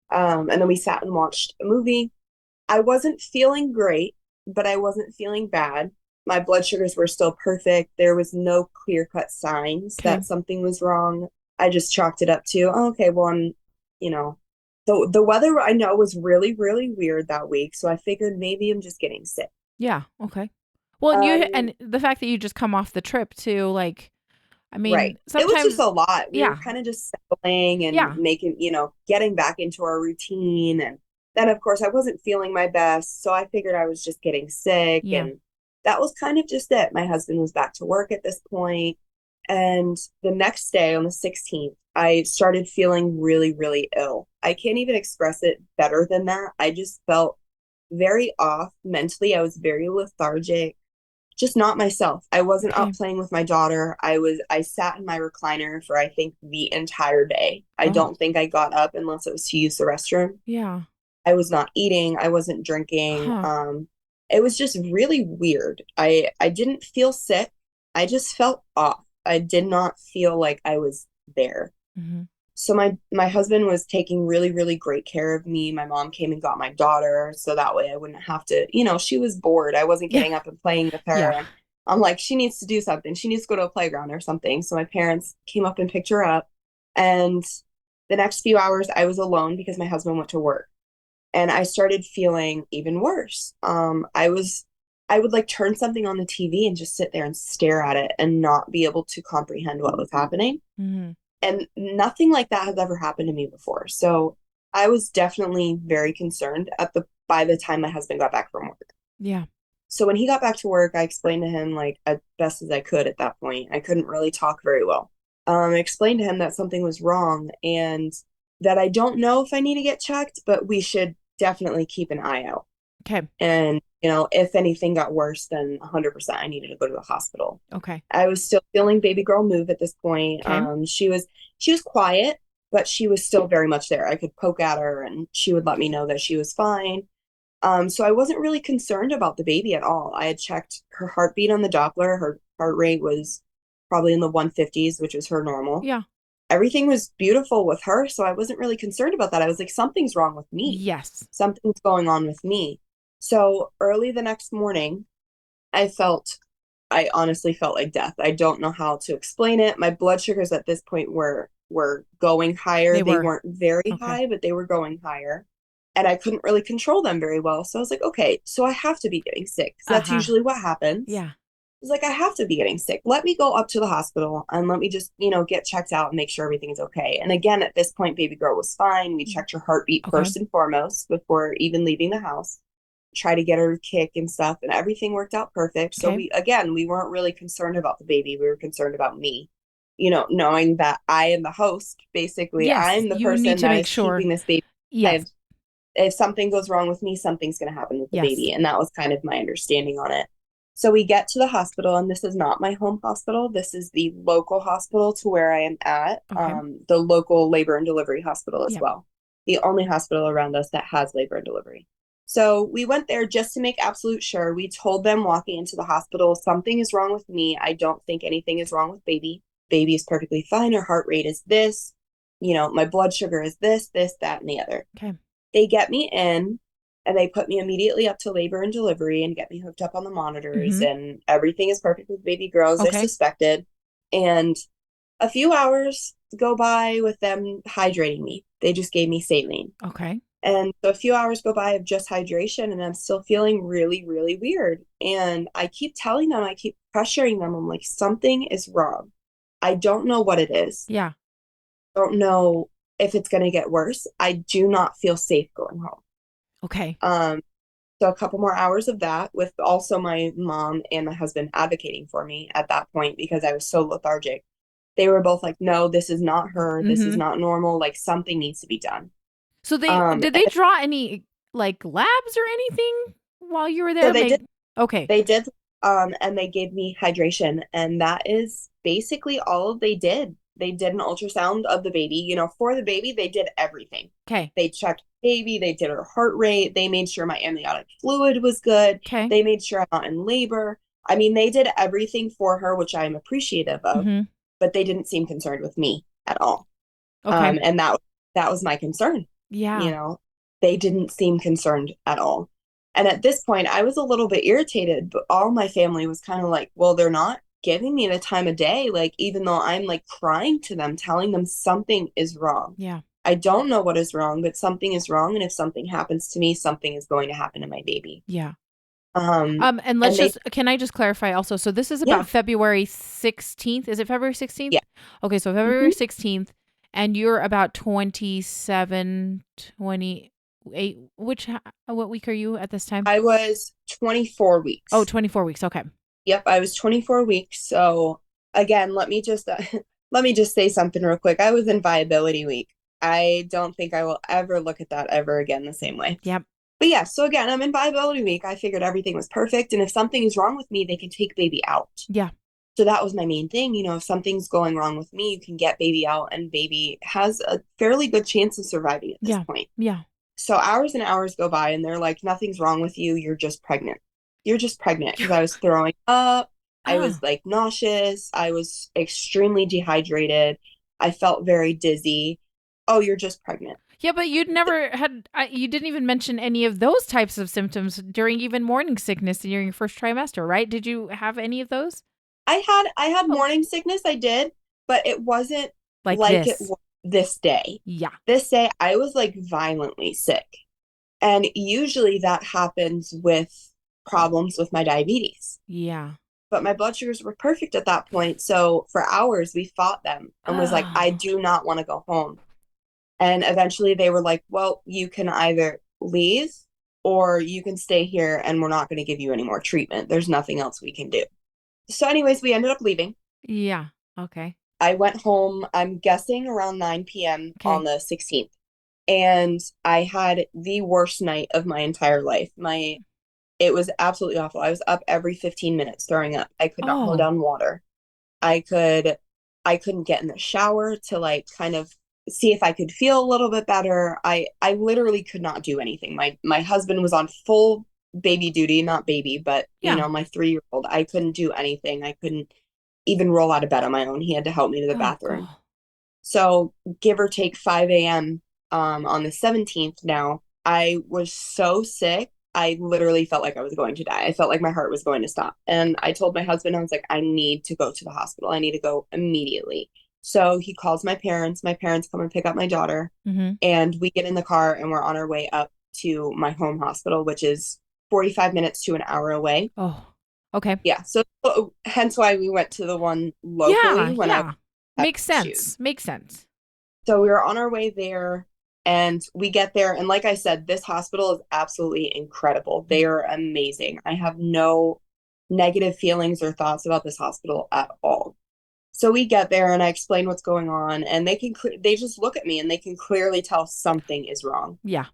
And then we sat and watched a movie. I wasn't feeling great, but I wasn't feeling bad. My blood sugars were still perfect. There was no clear-cut signs that something was wrong. I just chalked it up to, okay, well, the weather I know was really, really weird that week. So I figured maybe I'm just getting sick. Yeah. Okay. Well, and the fact that you just come off the trip too, like, I mean, right. Sometimes, it was just a lot. We were kind of just settling and making, getting back into our routine. And then, of course, I wasn't feeling my best. So I figured I was just getting sick. And that was kind of just it. My husband was back to work at this point. And the next day on the 16th, I started feeling really, really ill. I can't even express it better than that. I just felt very off mentally. I was very lethargic, just not myself. I wasn't out playing with my daughter. I sat in my recliner for, I think, the entire day. I don't think I got up unless it was to use the restroom. Yeah. I was not eating. I wasn't drinking. It was just really weird. I didn't feel sick. I just felt off. I did not feel like I was there. So my husband was taking really, really great care of me. My mom came and got my daughter, so that way I wouldn't have to, she was bored. I wasn't getting up and playing with her. And I'm like, she needs to do something. She needs to go to a playground or something. So my parents came up and picked her up. And the next few hours I was alone because my husband went to work. And I started feeling even worse. I would like turn something on the TV and just sit there and stare at it and not be able to comprehend what was happening. And nothing like that has ever happened to me before. So I was definitely very concerned by the time my husband got back from work. Yeah. So when he got back to work, I explained to him like as best as I could at that point. I couldn't really talk very well. I explained to him that something was wrong and that I don't know if I need to get checked, but we should definitely keep an eye out. Okay. And, if anything got worse, then 100% I needed to go to the hospital. Okay. I was still feeling baby girl move at this point. Okay. She was quiet, but she was still very much there. I could poke at her and she would let me know that she was fine. So I wasn't really concerned about the baby at all. I had checked her heartbeat on the Doppler. Her heart rate was probably in the 150s, which was her normal. Yeah. Everything was beautiful with her. So I wasn't really concerned about that. I was like, something's wrong with me. Yes. Something's going on with me. So early the next morning, I honestly felt like death. I don't know how to explain it. My blood sugars at this point were going higher. They weren't very high, but they were going higher. And I couldn't really control them very well. So I was like, okay, so I have to be getting sick. That's usually what happens. Yeah. I was like, I have to be getting sick. Let me go up to the hospital and let me just, get checked out and make sure everything is okay. And again, at this point, baby girl was fine. We checked her heartbeat first and foremost before even leaving the house. Try to get her to kick and stuff, and everything worked out perfect. So we weren't really concerned about the baby. We were concerned about me, knowing that I am the host. Basically, I'm the person that is keeping this baby. Yes. If something goes wrong with me, something's going to happen with the baby. And that was kind of my understanding on it. So we get to the hospital, and this is not my home hospital. This is the local hospital to where I am at, Okay. the local labor and delivery hospital as Yeah. well. The only hospital around us that has labor and delivery. So we went there just to make absolute sure. We told them walking into the hospital, something is wrong with me. I don't think anything is wrong with baby. Baby is perfectly fine. Her heart rate is this. My blood sugar is this, that, and the other. Okay. They get me in and they put me immediately up to labor and delivery and get me hooked up on the monitors, and everything is perfect with baby girl as I Okay. suspected. And a few hours go by with them hydrating me. They just gave me saline. Okay. And so a few hours go by of just hydration, and I'm still feeling really, really weird. And I keep telling them, I keep pressuring them. I'm like, something is wrong. I don't know what it is. Yeah. Don't know if it's going to get worse. I do not feel safe going home. Okay. So a couple more hours of that, with also my mom and my husband advocating for me at that point because I was so lethargic. They were both like, no, this is not her. This is not normal. Like, something needs to be done. So did they draw any like labs or anything while you were there? So they did. Okay. They did. And they gave me hydration, and that is basically all they did. They did an ultrasound of the baby. For the baby, they did everything. Okay. They checked baby, they did her heart rate, they made sure my amniotic fluid was good. Okay. They made sure I'm not in labor. I mean, they did everything for her, which I'm appreciative of, but they didn't seem concerned with me at all. Okay. And that was my concern. Yeah. They didn't seem concerned at all. And at this point, I was a little bit irritated, but all my family was kind of like, well, they're not giving me the time of day. Like, even though I'm like crying to them, telling them something is wrong. Yeah. I don't know what is wrong, but something is wrong. And if something happens to me, something is going to happen to my baby. Yeah. And Can I just clarify also? So this is Yeah. about February 16th. Is it February 16th? Yeah. Okay. So February 16th, and you're about 27, 28. What week are you at this time? I was 24 weeks. Oh, 24 weeks. Okay. Yep. I was 24 weeks. So again, let me just say something real quick. I was in viability week. I don't think I will ever look at that ever again the same way. Yep. But yeah, so again, I'm in viability week. I figured everything was perfect. And if something is wrong with me, they can take baby out. Yeah. So that was my main thing. If something's going wrong with me, you can get baby out, and baby has a fairly good chance of surviving at this point. Yeah. So hours and hours go by, and they're like, nothing's wrong with you. You're just pregnant. You're just pregnant. Because I was throwing up. I was like nauseous. I was extremely dehydrated. I felt very dizzy. Oh, you're just pregnant. Yeah, but you'd never you didn't even mention any of those types of symptoms during even morning sickness during your first trimester, right? Did you have any of those? I had morning sickness. I did, but it wasn't like this. it was this day. Yeah. This day, I was like violently sick. And usually that happens with problems with my diabetes. Yeah. But my blood sugars were perfect at that point. So for hours, we fought them and was like, I do not want to go home. And eventually they were like, well, you can either leave or you can stay here and we're not going to give you any more treatment. There's nothing else we can do. So anyways, we ended up leaving. Yeah. Okay. I went home, I'm guessing around 9 p.m. on the 16th. And I had the worst night of my entire life. It was absolutely awful. I was up every 15 minutes throwing up. I could not hold down water. I couldn't get in the shower to like kind of see if I could feel a little bit better. I literally could not do anything. My husband was on full baby duty, not baby, but my 3-year-old. I couldn't do anything. I couldn't even roll out of bed on my own. He had to help me to the bathroom. God. So give or take 5 a.m. On the 17th now, I was so sick. I literally felt like I was going to die. I felt like my heart was going to stop. And I told my husband, I was like, I need to go to the hospital. I need to go immediately. So he calls my parents. My parents come and pick up my daughter. And we get in the car and we're on our way up to my home hospital, which is 45 minutes to an hour away. Oh, okay. Yeah. So hence why we went to the one locally Makes sense. Makes sense. So we were on our way there. And we get there, and like I said, this hospital is absolutely incredible. They are amazing. I have no negative feelings or thoughts about this hospital at all. So we get there, and I explain what's going on, and they just look at me, and they can clearly tell something is wrong. Yeah.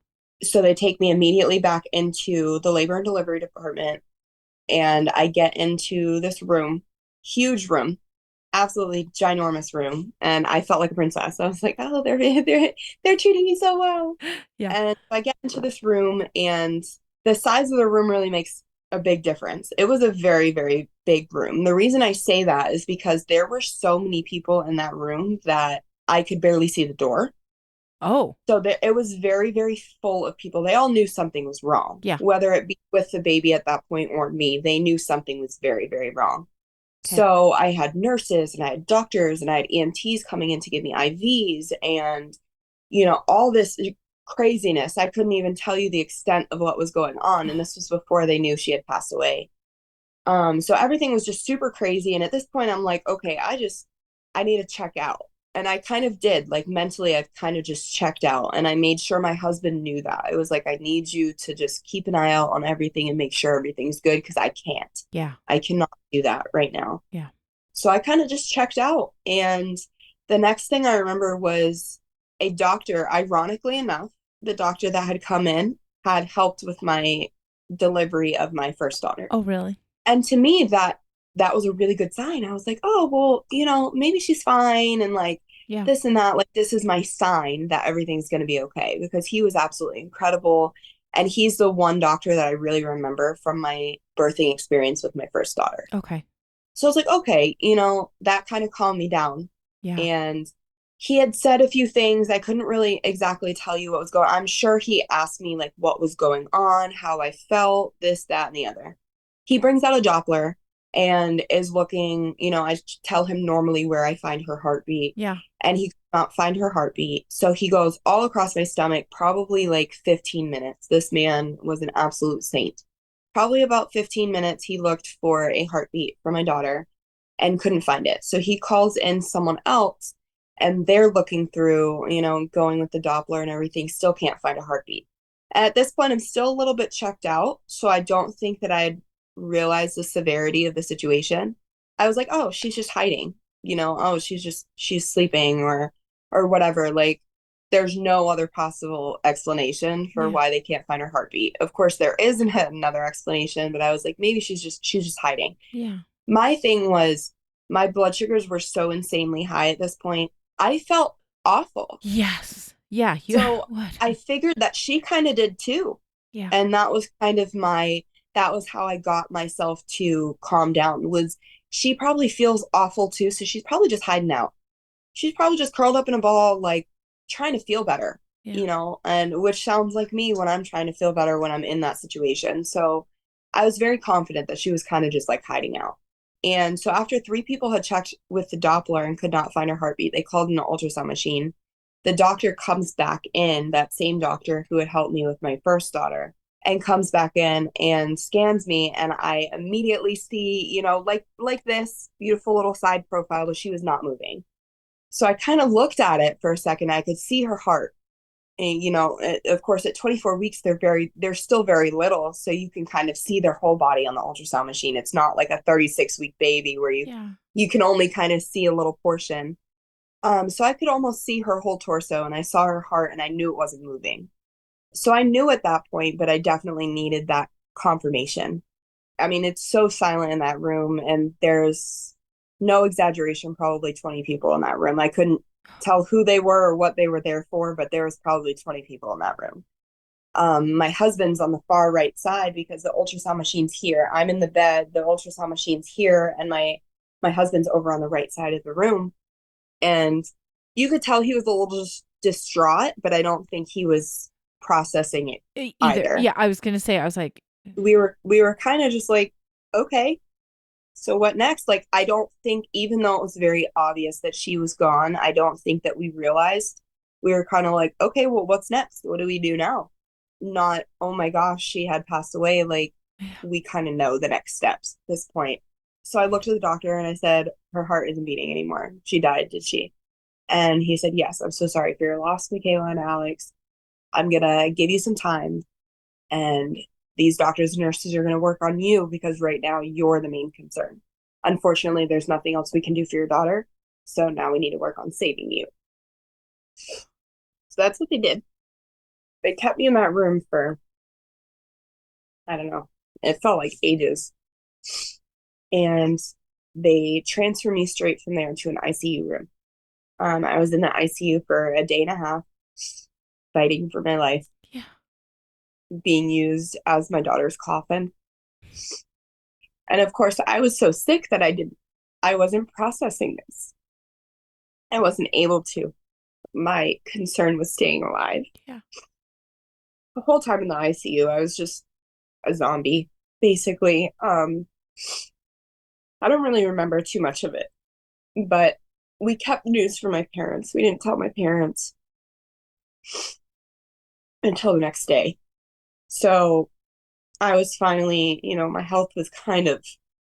So they take me immediately back into the labor and delivery department, and I get into this room, huge room, absolutely ginormous room, and I felt like a princess. I was like, oh, they're treating me so well. Yeah. And I get into this room, and the size of the room really makes a big difference. It was a very, very big room. The reason I say that is because there were so many people in that room that I could barely see the door. Oh, So it was very, very full of people. They all knew something was wrong, yeah. whether it be with the baby at that point or me. They knew something was very, very wrong. Okay. So I had nurses and I had doctors and I had EMTs coming in to give me IVs and, all this craziness. I couldn't even tell you the extent of what was going on. And this was before they knew she had passed away. So everything was just super crazy. And at this point, I'm like, okay, I need to check out. And I kind of did, like mentally, I kind of just checked out. And I made sure my husband knew that. It was like, I need you to just keep an eye out on everything and make sure everything's good because I can't. Yeah. I cannot do that right now. Yeah. So I kind of just checked out. And the next thing I remember was a doctor, ironically enough, the doctor that had come in had helped with my delivery of my first daughter. Oh, really? And to me, that was a really good sign. I was like, oh, well, maybe she's fine. And like Yeah. this and that, like this is my sign that everything's going to be okay because he was absolutely incredible. And he's the one doctor that I really remember from my birthing experience with my first daughter. Okay. So I was like, okay, that kind of calmed me down. Yeah. And he had said a few things. I couldn't really exactly tell you what was going on. I'm sure he asked me like what was going on, how I felt, this, that, and the other. He brings out a Doppler and is looking, I tell him normally where I find her heartbeat. Yeah. And he could not find her heartbeat. So he goes all across my stomach, probably like 15 minutes. This man was an absolute saint. Probably about 15 minutes, he looked for a heartbeat for my daughter and couldn't find it. So he calls in someone else and they're looking through, going with the Doppler and everything, still can't find a heartbeat. At this point, I'm still a little bit checked out. So I don't think that I had realized the severity of the situation. I was like, oh, she's just hiding, oh, she's sleeping or whatever. Like, there's no other possible explanation for Yeah. why they can't find her heartbeat. Of course, there isn't another explanation, but I was like, maybe she's just hiding. Yeah. My thing was my blood sugars were so insanely high at this point. I felt awful. Yes. Yeah. So What? I figured that she kind of did too. Yeah. And that was kind of that was how I got myself to calm down was she probably feels awful too. So she's probably just hiding out. She's probably just curled up in a ball, like trying to feel better, Yeah. and which sounds like me when I'm trying to feel better when I'm in that situation. So I was very confident that she was kind of just like hiding out. And so after three people had checked with the Doppler and could not find her heartbeat, they called in an ultrasound machine. The doctor comes back in, that same doctor who had helped me with my first daughter, and comes back in and scans me. And I immediately see, like this beautiful little side profile, but she was not moving. So I kind of looked at it for a second. I could see her heart. And, of course, at 24 weeks, they're still very little. So you can kind of see their whole body on the ultrasound machine. It's not like a 36-week baby where Yeah. you can only kind of see a little portion. So I could almost see her whole torso and I saw her heart and I knew it wasn't moving. So I knew at that point, but I definitely needed that confirmation. I mean, it's so silent in that room and there's no exaggeration, probably 20 people in that room. I couldn't tell who they were or what they were there for, but there was probably 20 people in that room. My husband's on the far right side because the ultrasound machine's here. I'm in the bed, the ultrasound machine's here, and my husband's over on the right side of the room. And you could tell he was a little distraught, but I don't think he was processing it Either. either. Yeah. I was going to say, I was like, We were kind of just like, okay, so what next? Like, I don't think, even though it was very obvious that she was gone, I don't think that we realized. We were kind of like, okay, well, what's next? What do we do now? Not, oh my gosh, she had passed away. Like, we kind of know the next steps at this point. So I looked at the doctor and I said, her heart isn't beating anymore. She died, did she? And he said, yes, I'm so sorry for your loss, Makayla and Alex. I'm going to give you some time. And these doctors and nurses are going to work on you because right now you're the main concern. Unfortunately, there's nothing else we can do for your daughter. So now we need to work on saving you. So that's what they did. They kept me in that room for, I don't know, it felt like ages. And they transferred me straight from there to an ICU room. I was in the ICU for a day and a half, fighting for my life, Yeah. being used as my daughter's coffin. And of course, I was so sick that I wasn't processing this. I wasn't able to. My concern was staying alive. Yeah. The whole time in the ICU, I was just a zombie, basically. I don't really remember too much of it, but we kept news from my parents. We didn't tell my parents until the next day. So I was finally, my health was kind of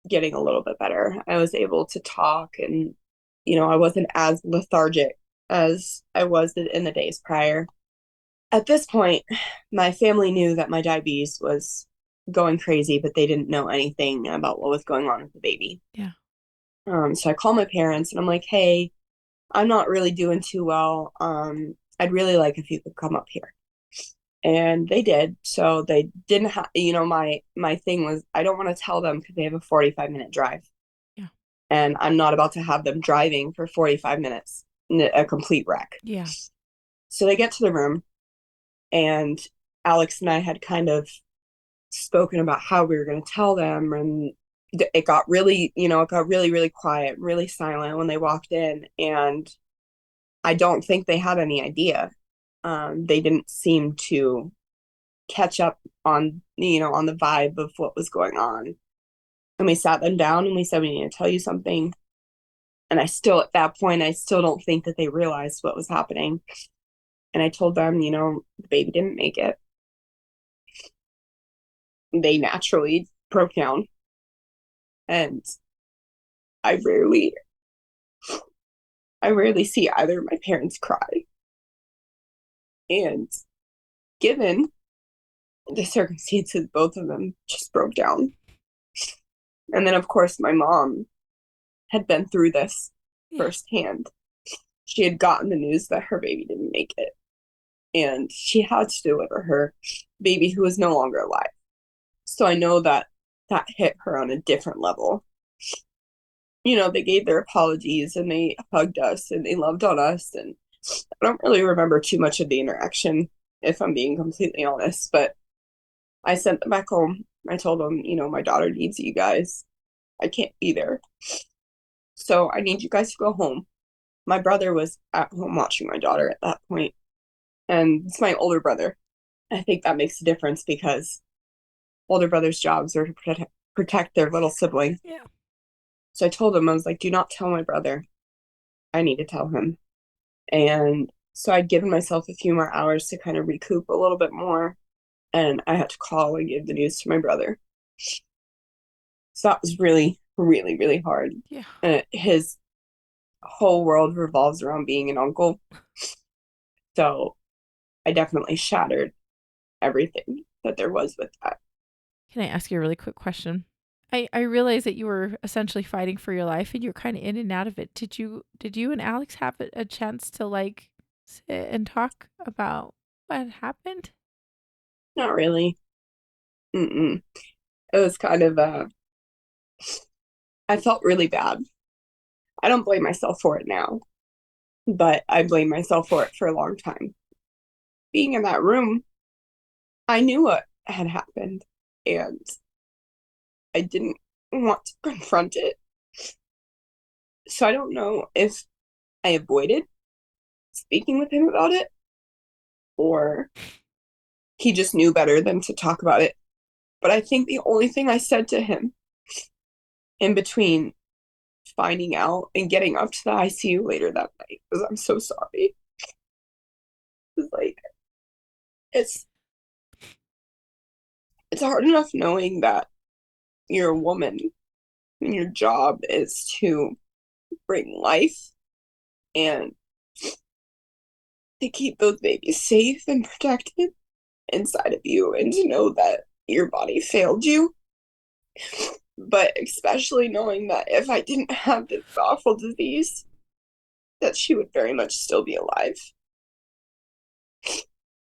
getting a little bit better. I was able to talk and, I wasn't as lethargic as I was in the days prior. At this point, my family knew that my diabetes was going crazy, but they didn't know anything about what was going on with the baby. Yeah. So I called my parents and I'm like, hey, I'm not really doing too well. I'd really like if you could come up here. And they did. So they didn't have, my thing was I don't want to tell them because they have a 45-minute drive. Yeah. And I'm not about to have them driving for 45 minutes, a complete wreck. Yeah. So they get to the room and Alex and I had kind of spoken about how we were going to tell them. And it got really, really quiet, really silent when they walked in. And I don't think they had any idea. They didn't seem to catch up on, on the vibe of what was going on. And we sat them down and we said, we need to tell you something. And at that point, I still don't think that they realized what was happening. And I told them, the baby didn't make it. They naturally broke down. And I rarely see either of my parents cry. And given the circumstances, both of them just broke down. And then, of course, my mom had been through this firsthand. She had gotten the news that her baby didn't make it. And she had to deliver her baby who was no longer alive. So I know that hit her on a different level. They gave their apologies and they hugged us and they loved on us. And I don't really remember too much of the interaction, if I'm being completely honest, but I sent them back home. I told them, my daughter needs you guys. I can't be there. So I need you guys to go home. My brother was at home watching my daughter at that point, and it's my older brother. I think that makes a difference because older brothers' jobs are to protect their little sibling. Yeah. So I told him, I was like, do not tell my brother. I need to tell him. And so I'd given myself a few more hours to kind of recoup a little bit more. And I had to call and give the news to my brother. So that was really, really, really hard. Yeah. His whole world revolves around being an uncle. So I definitely shattered everything that there was with that. Can I ask you a really quick question? I realize that you were essentially fighting for your life and you're kind of in and out of it. Did you and Alex have a chance to like sit and talk about what happened? Not really. Mm-mm. It was kind of, I felt really bad. I don't blame myself for it now, but I blame myself for it for a long time. Being in that room, I knew what had happened and I didn't want to confront it. So I don't know if I avoided speaking with him about it or he just knew better than to talk about it. But I think the only thing I said to him in between finding out and getting up to the ICU later that night was, I'm so sorry. It's like, it's hard enough knowing that you're a woman and your job is to bring life and to keep those babies safe and protected inside of you, and to know that your body failed you. But especially knowing that if I didn't have this awful disease, that she would very much still be alive.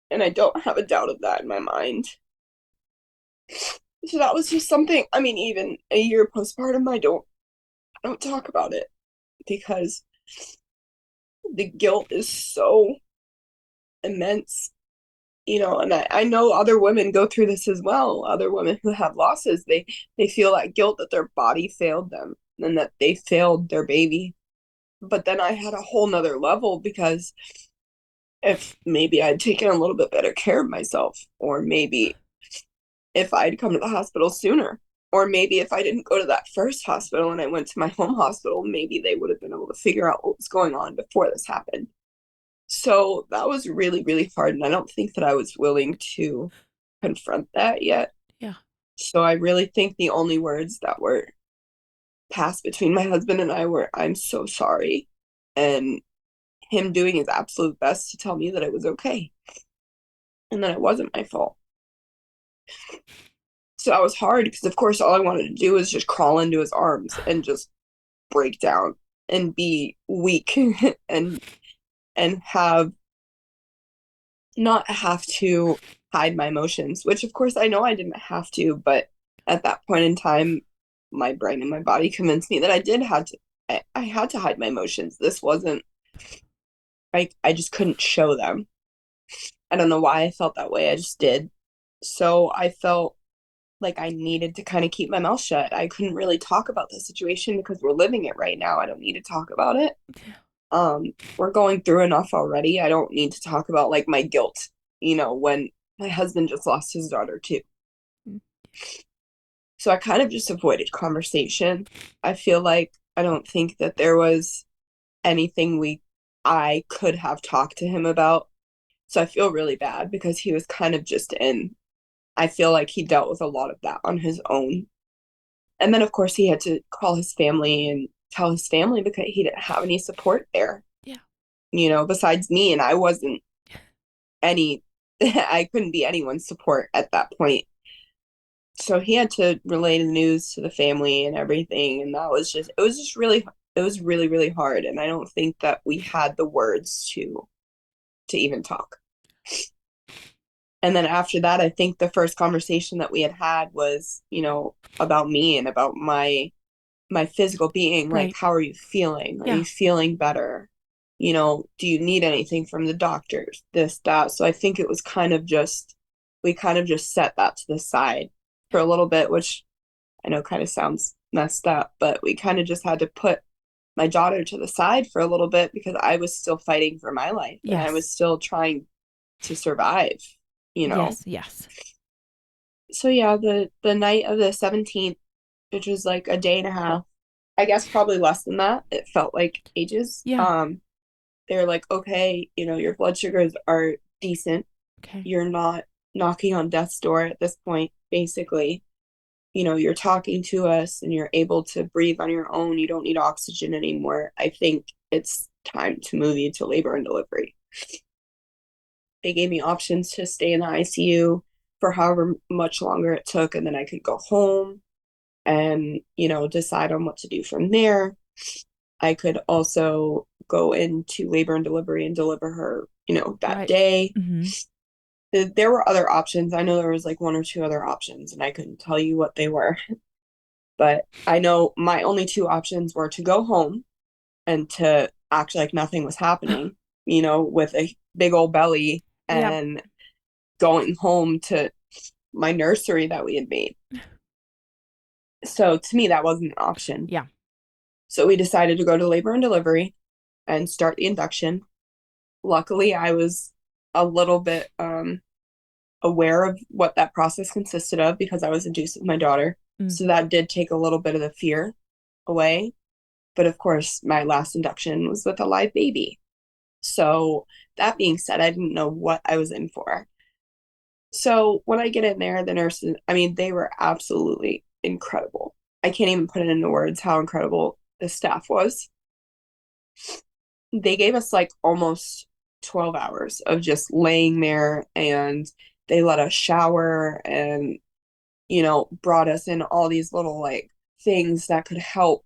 And I don't have a doubt of that in my mind. So that was just something, I mean, even a year postpartum, I don't talk about it because the guilt is so immense, and I know other women go through this as well. Other women who have losses, they feel that guilt that their body failed them and that they failed their baby. But then I had a whole nother level because if maybe I'd taken a little bit better care of myself, or maybe if I'd come to the hospital sooner, or maybe if I didn't go to that first hospital and I went to my home hospital, maybe they would have been able to figure out what was going on before this happened. So that was really, really hard. And I don't think that I was willing to confront that yet. Yeah. So I really think the only words that were passed between my husband and I were, "I'm so sorry." And him doing his absolute best to tell me that it was okay and that it wasn't my fault. So that was hard because, of course, all I wanted to do was just crawl into his arms and just break down and be weak and have not have to hide my emotions, which of course I know I didn't have to, but at that point in time, my brain and my body convinced me that I did have to. I had to hide my emotions. This wasn't I just couldn't show them. I don't know why I felt that way. I just did. So I felt like I needed to kind of keep my mouth shut. I couldn't really talk about the situation because we're living it right now. I don't need to talk about it. We're going through enough already. I don't need to talk about like my guilt, when my husband just lost his daughter too. So I kind of just avoided conversation. I feel like I don't think that there was anything I could have talked to him about. So I feel really bad because he was kind of just in. I feel like he dealt with a lot of that on his own. And then of course he had to call his family and tell his family because he didn't have any support there. Yeah. Besides me, and I wasn't any I couldn't be anyone's support at that point. So he had to relay the news to the family and everything, and it was really, really hard, and I don't think that we had the words to even talk. And then after that, I think the first conversation that we had was, about me and about my physical being. Like, Right. how are you feeling? Are Yeah. you feeling better? Do you need anything from the doctors? This, that. So I think it was we kind of just set that to the side for a little bit, which I know kind of sounds messed up, but we kind of just had to put my daughter to the side for a little bit because I was still fighting for my life and I Yes. was still trying to survive. Yes. Yes. So yeah, the night of the 17th, which was like a day and a half, I guess probably less than that. It felt like ages. Yeah. They were like, okay, your blood sugars are decent. Okay. You're not knocking on death's door at this point, basically. You're talking to us and you're able to breathe on your own. You don't need oxygen anymore. I think it's time to move you to labor and delivery. They gave me options to stay in the ICU for however much longer it took, and then I could go home and, decide on what to do from there. I could also go into labor and delivery and deliver her, that Right. day. Mm-hmm. There were other options. I know there was like one or two other options, and I couldn't tell you what they were. But I know my only two options were to go home and to act like nothing was happening, with a big old belly Yep. and going home to my nursery that we had made. So to me, that wasn't an option. Yeah. So we decided to go to labor and delivery and start the induction. Luckily, I was a little bit aware of what that process consisted of because I was induced with my daughter. Mm. So that did take a little bit of the fear away. But of course, my last induction was with a live baby. So that being said, I didn't know what I was in for. So when I get in there, the nurses, I mean, they were absolutely incredible. I can't even put it into words how incredible the staff was. They gave us like almost 12 hours of just laying there, and they let us shower and, brought us in all these little like things that could help,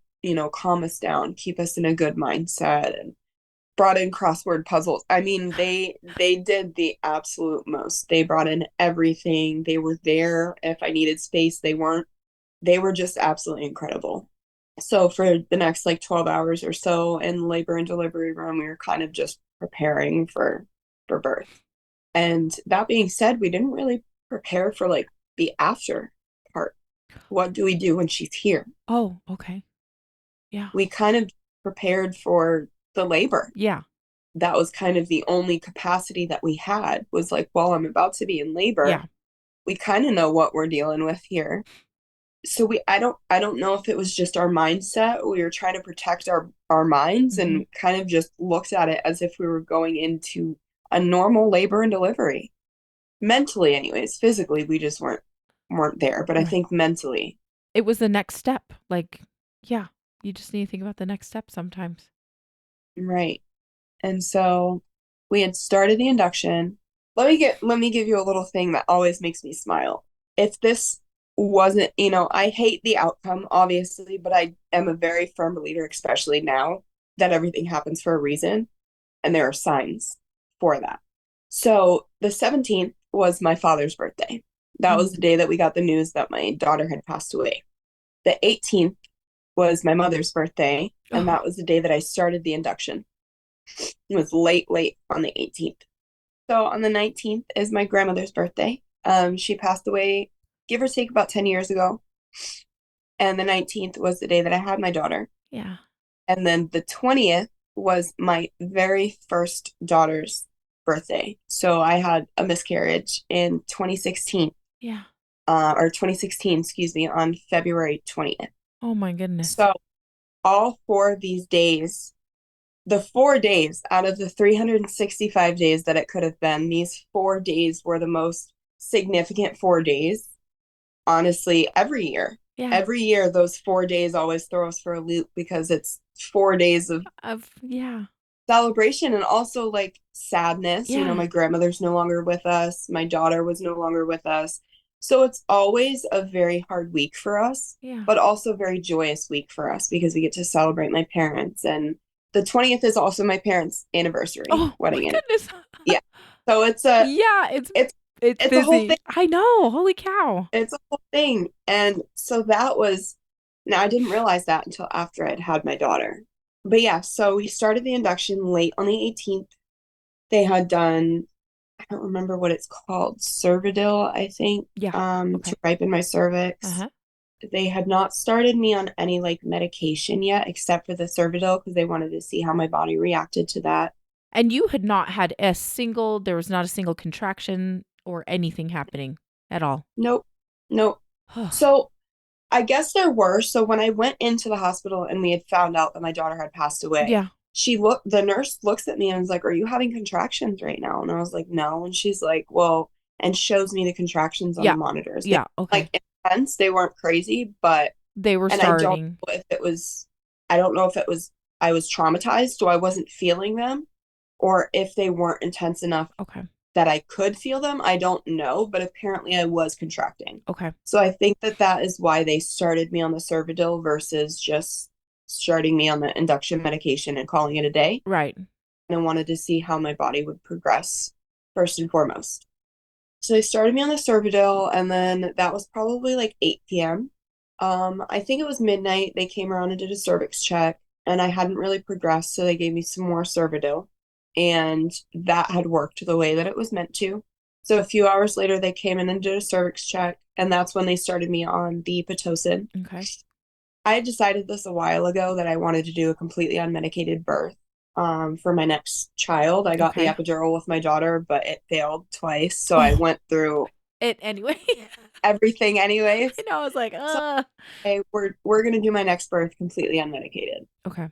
calm us down, keep us in a good mindset. And brought in crossword puzzles. I mean, they did the absolute most. They brought in everything. They were there if I needed space. They weren't. They were just absolutely incredible. So for the next like 12 hours or so in labor and delivery room, we were kind of just preparing for birth. And that being said, we didn't really prepare for like the after part. What do we do when she's here? Oh, okay. Yeah. We kind of prepared for the labor. Yeah. That was kind of the only capacity that we had was like, well, I'm about to be in labor. Yeah. We kind of know what we're dealing with here. So I don't know if it was just our mindset. We were trying to protect our minds Mm-hmm. and kind of just looked at it as if we were going into a normal labor and delivery. Mentally anyways, physically we just weren't there, but I Right. think mentally. It was the next step. Like, yeah, you just need to think about the next step sometimes. Right. And so we had started the induction. Let me give you a little thing that always makes me smile. If this wasn't, I hate the outcome, obviously, but I am a very firm believer, especially now, that everything happens for a reason, and there are signs for that. So the 17th was my father's birthday. That was the day that we got the news that my daughter had passed away. The 18th was my mother's birthday, and Oh, that was the day that I started the induction. It was late on the 18th. So on the 19th is my grandmother's birthday. She passed away, give or take, about 10 years ago. And the 19th was the day that I had my daughter. yeah. And then the 20th was my very first daughter's birthday. So I had a miscarriage in 2016, Yeah. or 2016, excuse me, on February 20th. Oh my goodness. So all 4 of these days, the 4 days out of the 365 days that it could have been, these 4 days were the most significant 4 days, honestly, every year. Yeah. Every year, those 4 days always throw us for a loop because it's 4 days of Yeah. celebration and also like sadness. Yeah. My grandmother's no longer with us, my daughter was no longer with us. So it's always a very hard week for us, Yeah. but also a very joyous week for us because we get to celebrate my parents. And the 20th is also my parents' anniversary, Oh my wedding anniversary. goodness. Yeah. So Yeah, it's it's it's a whole thing. busy. I know. Holy cow. It's a whole thing. And so that was, now I didn't realize that until after I'd had my daughter. But yeah, so we started the induction late on the 18th. They had done, I don't remember what it's called, Cervidil, I think, Yeah. to Okay. ripen my cervix. Uh-huh. They had not started me on any like medication yet, except for the Cervidil, because they wanted to see how my body reacted to that. And you had not had there was not a single contraction or anything happening at all. Nope, nope. So I guess there were. So when I went into the hospital and we had found out that my daughter had passed away, Yeah. the nurse looks at me and was like, "Are you having contractions right now?" And I was like, "No." And she's like, "Well," and shows me the contractions on the Yeah. monitors. They Yeah. were Okay. like intense. They weren't crazy, but, They were and starting. I don't know if it was, I was traumatized, so I wasn't feeling them, or if they weren't intense enough Okay. that I could feel them. I don't know, but apparently I was contracting. Okay. So I think that is why they started me on the Cervidil versus just starting me on the induction medication and calling it a day. Right. And I wanted to see how my body would progress first and foremost. So they started me on the Cervidil, and then that was probably like 8 p.m. I think it was midnight. They came around and did a cervix check, and I hadn't really progressed, so they gave me some more Cervidil, and that had worked the way that it was meant to. So a few hours later, they came in and did a cervix check, and that's when they started me on the Pitocin. Okay. I had decided this a while ago that I wanted to do a completely unmedicated birth. For my next child, I got the Okay. epidural with my daughter, but it failed twice, so I Oh, went through it anyway. everything anyways. I know. I was like, So hey, we're gonna do my next birth completely unmedicated. Okay.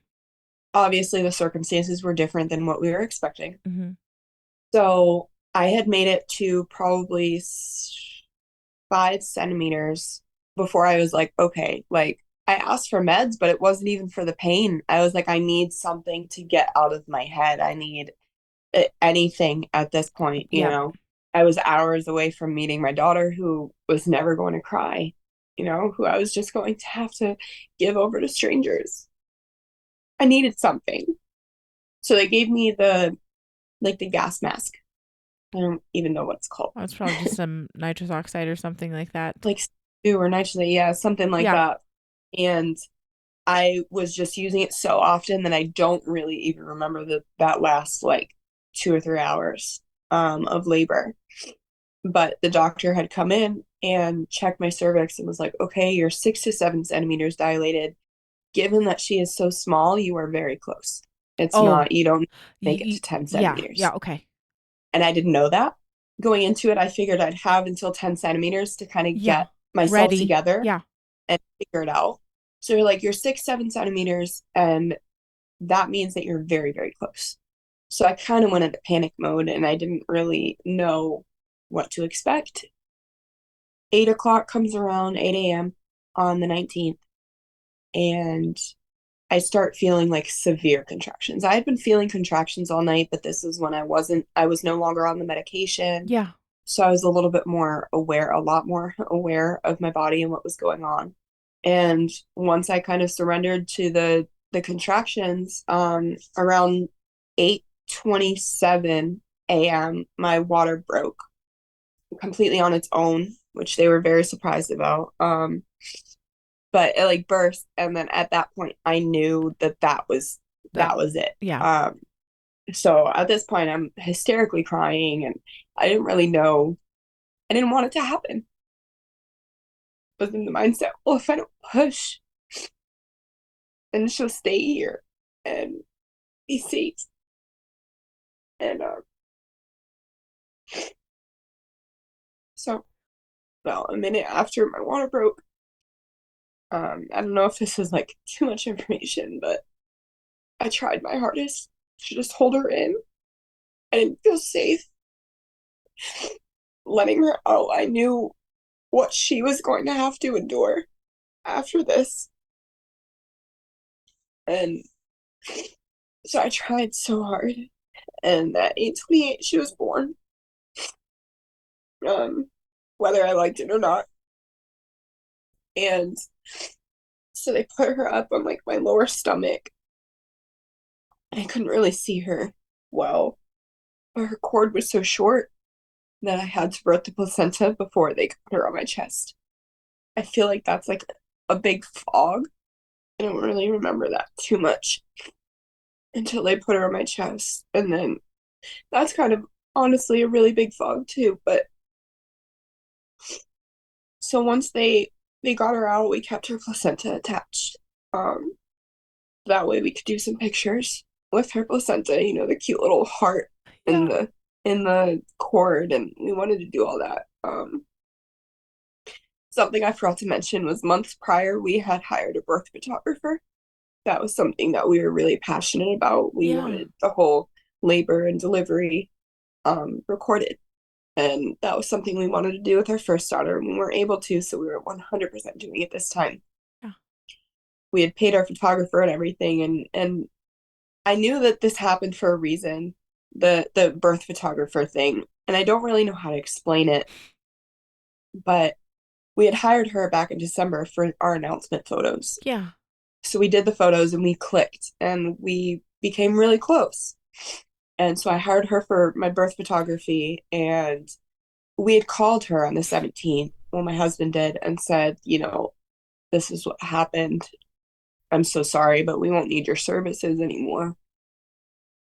Obviously, the circumstances were different than what we were expecting. Mm-hmm. So I had made it to probably 5 centimeters before I was like, okay, like I asked for meds, but it wasn't even for the pain. I was like, I need something to get out of my head. I need anything at this point, Yep. I was hours away from meeting my daughter who was never going to cry, who I was just going to have to give over to strangers. I needed something. So they gave me the gas mask. I don't even know what it's called. That's probably just some nitrous oxide or something like that. Like stew or nitrogen, yeah, something like Yeah. that. And I was just using it so often that I don't really even remember that last like 2 or 3 hours of labor. But the doctor had come in and checked my cervix and was like, okay, you're 6 to 7 centimeters dilated. Given that she is so small, you are very close. It's Oh, not, you don't make it to 10 yeah. Yeah. centimeters. Okay. And I didn't know that. Going into it, I figured I'd have until 10 centimeters to kind of Yeah. get myself Ready. together Yeah. and figure it out. So you're like, you're 6, 7 centimeters, and that means that you're very, very close. So I kind of went into panic mode and I didn't really know what to expect. 8 o'clock comes around, 8 a.m. on the 19th, and I start feeling like severe contractions. I had been feeling contractions all night, but this is when I was no longer on the medication. Yeah. So I was a little bit more aware, a lot more aware of my body and what was going on. And once I kind of surrendered to the contractions, around 8:27 a.m., my water broke completely on its own, which they were very surprised about. But it like burst, and then at that point, I knew That. that was it. Yeah. So at this point, I'm hysterically crying, and I didn't really know. I didn't want it to happen. I was in the mindset, well, if I don't push, then she'll stay here and be safe. And so, well, a minute after my water broke, I don't know if this is like too much information, but I tried my hardest to just hold her in. I didn't feel safe letting her out. I knew what she was going to have to endure after this. And so I tried so hard. And at 8:28, she was born. Um, whether I liked it or not. And so they put her up on like my lower stomach. I couldn't really see her well, but her cord was so short that I had to birth the placenta before they could put her on my chest. I feel like that's like a big fog. I don't really remember that too much until they put her on my chest. And then that's kind of honestly a really big fog too. But so once they got her out, we kept her placenta attached. Um, that way we could do some pictures with her placenta, the cute little heart in Yeah. the cord, and we wanted to do all that. Something I forgot to mention was months prior we had hired a birth photographer. That was something that we were really passionate about. We Yeah. wanted the whole labor and delivery recorded. And that was something we wanted to do with our first daughter, and we weren't able to, so we were 100% doing it this time. Yeah. We had paid our photographer and everything, and I knew that this happened for a reason, the birth photographer thing, and I don't really know how to explain it, but we had hired her back in December for our announcement photos. Yeah. So we did the photos and we clicked and we became really close. And so I hired her for my birth photography, and we had called her on the 17th, well, my husband did, and said, this is what happened. I'm so sorry, but we won't need your services anymore.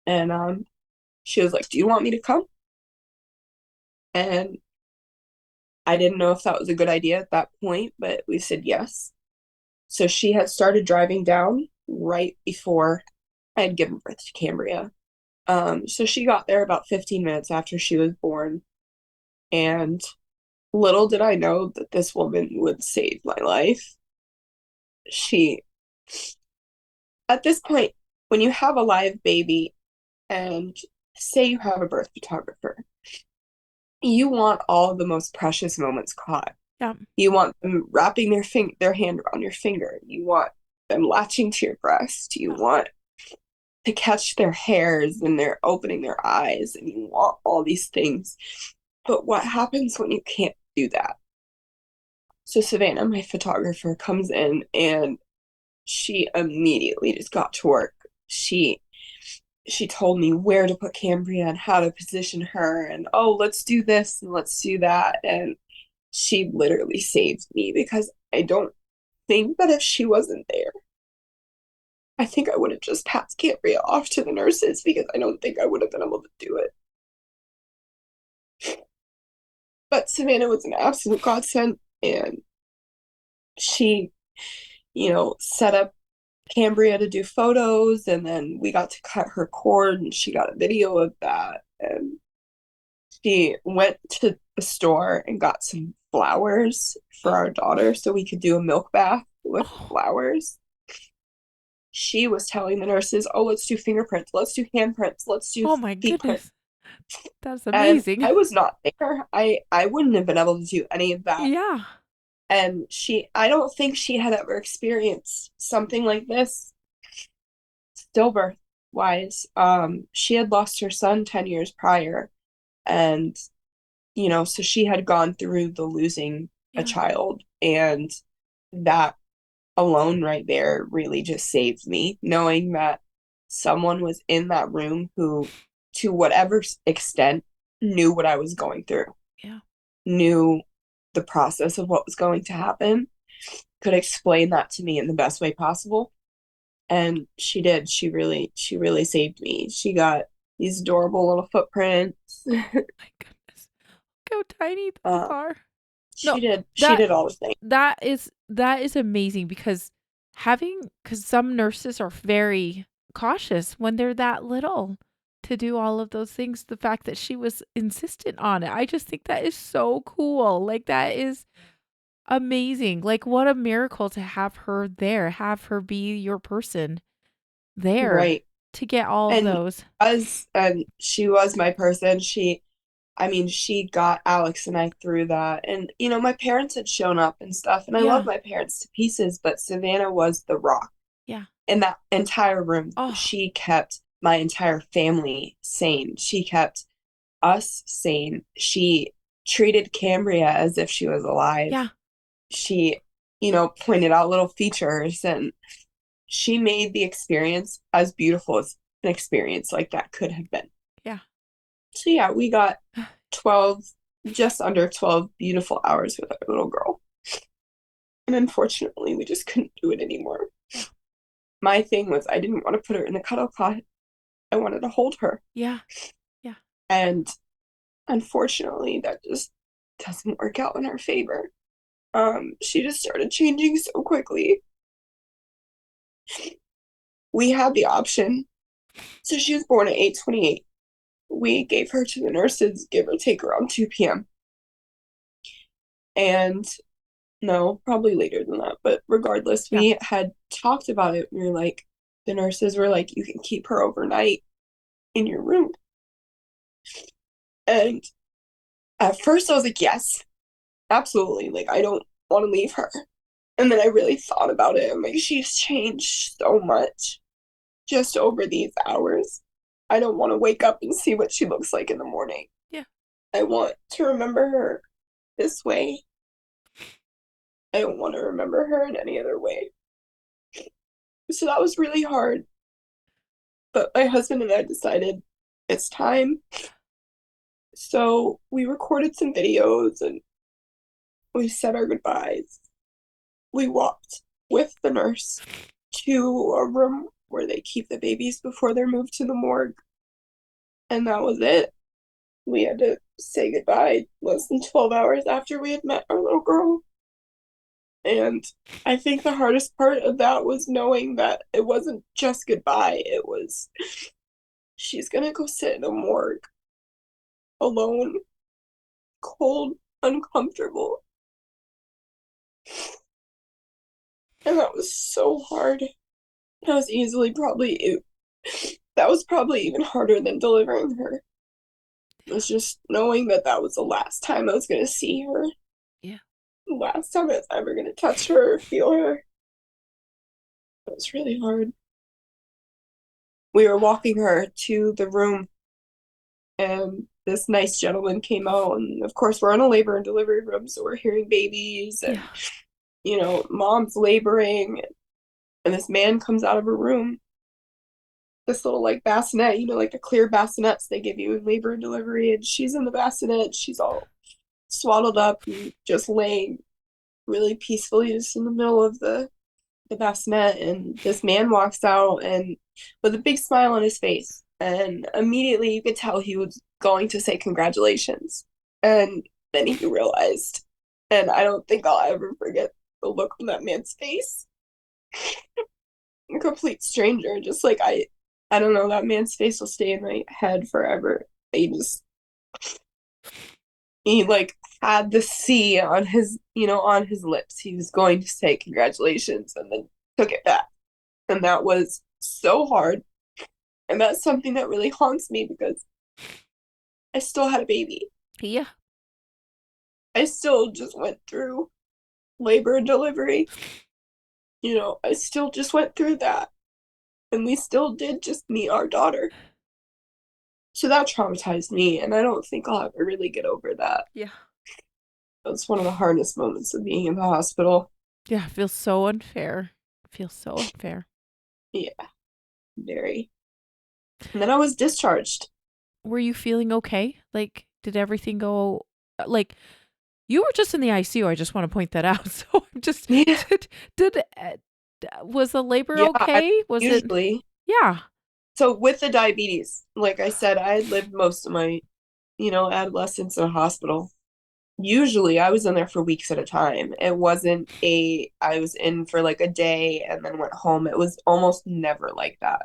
And she was like, do you want me to come? And I didn't know if that was a good idea at that point, but we said yes. So she had started driving down right before I had given birth to Cambria. So she got there about 15 minutes after she was born. And little did I know that this woman would save my life. She, at this point, when you have a live baby and say you have a birth photographer, you want all of the most precious moments caught. Yeah. You want them wrapping their hand around your finger. You want them latching to your breast. You want to catch their hairs and they're opening their eyes, and you want all these things. But what happens when you can't do that? So Savannah, my photographer, comes in and she immediately just got to work. She she told me where to put Cambria and how to position her, and oh, let's do this and let's do that. And she literally saved me because I don't think that if she wasn't there, I think I would have just passed Cambria off to the nurses because I don't think I would have been able to do it. But Savannah was an absolute godsend, and she, set up Cambria to do photos, and then we got to cut her cord, and she got a video of that. And she went to the store and got some flowers for our daughter so we could do a milk bath with Oh, flowers. She was telling the nurses, oh, let's do fingerprints, let's do handprints, let's do oh my feet prints. goodness. That's And amazing. I was not there. I wouldn't have been able to do any of that. Yeah. And I don't think she had ever experienced something like this, stillbirth wise. She had lost her son 10 years prior. And, so she had gone through the losing a Yeah. child. And that alone right there really just saved me, knowing that someone was in that room who, to whatever extent, knew what I was going through, Yeah. knew the process of what was going to happen, could explain that to me in the best way possible. And she did. She really saved me. She got these adorable little footprints. My goodness. Look how tiny those uh, are. No, she that did all the things. that is amazing because some nurses are very cautious when they're that little to do all of those things. The fact that she was insistent on it, I just think that is so cool. Like that is amazing. Like what a miracle to have her there, have her be your person there Right. to get all of And those. she was my person. She got Alex and I through that. And, my parents had shown up and stuff, and I love Yeah. my parents to pieces, but Savannah was the rock Yeah. in that entire room. Oh, She kept my entire family sane. She kept us sane. She treated Cambria as if she was alive. yeah. She, pointed out little features, and she made the experience as beautiful as an experience like that could have been. Yeah. So yeah, we got 12, just under 12 beautiful hours with our little girl. And unfortunately, we just couldn't do it anymore. Yeah. My thing was I didn't want to put her in the cuddle cot. I wanted to hold her. Yeah. Yeah. And unfortunately, that just doesn't work out in our favor. She just started changing so quickly. We had the option. So she was born at 8:28. We gave her to the nurses, give or take around 2 p.m. And no, probably later than that. But regardless, Yeah. we had talked about it. We were like, the nurses were like, you can keep her overnight in your room. And at first I was like, yes, absolutely. Like, I don't want to leave her. And then I really thought about it. I'm like, she's changed so much just over these hours. I don't want to wake up and see what she looks like in the morning. Yeah. I want to remember her this way. I don't want to remember her in any other way. So that was really hard. But my husband and I decided it's time. So we recorded some videos and we said our goodbyes. We walked with the nurse to a room where they keep the babies before they're moved to the morgue. And that was it. We had to say goodbye less than 12 hours after we had met our little girl. And I think the hardest part of that was knowing that it wasn't just goodbye. It was, she's gonna go sit in a morgue alone, cold, uncomfortable. And that was so hard. That was that was probably even harder than delivering her. It was just knowing that that was the last time I was going to see her. Yeah. The last time I was ever going to touch her or feel her. It was really hard. We were walking her to the room, and this nice gentleman came out. And of course, we're in a labor and delivery room, so we're hearing babies and, Yeah. mom's laboring. And this man comes out of a room this little like bassinet, like the clear bassinets they give you in labor and delivery, and she's in the bassinet. She's all swaddled up and just laying really peacefully just in the middle of the bassinet, and this man walks out and with a big smile on his face, and immediately you could tell he was going to say congratulations, and then he realized, and I don't think I'll ever forget the look on that man's face. A complete stranger, just like I don't know, that man's face will stay in my head forever. He like had the C on his lips. He was going to say congratulations and then took it back. And that was so hard. And that's something that really haunts me because I still had a baby. Yeah. I still just went through labor and delivery. I still just went through that. And we still did just meet our daughter. So that traumatized me, and I don't think I'll ever really get over that. Yeah. It was one of the hardest moments of being in the hospital. Yeah, it feels so unfair. Yeah, very. And then I was discharged. Were you feeling okay? Like, did everything go, like, you were just in the ICU. I just want to point that out. So I'm just, Yeah, was the labor yeah. okay? Was it? Usually, Yeah. so with the diabetes, like I said, I had lived most of my, adolescence in a hospital. Usually I was in there for weeks at a time. It wasn't I was in for like a day and then went home. It was almost never like that.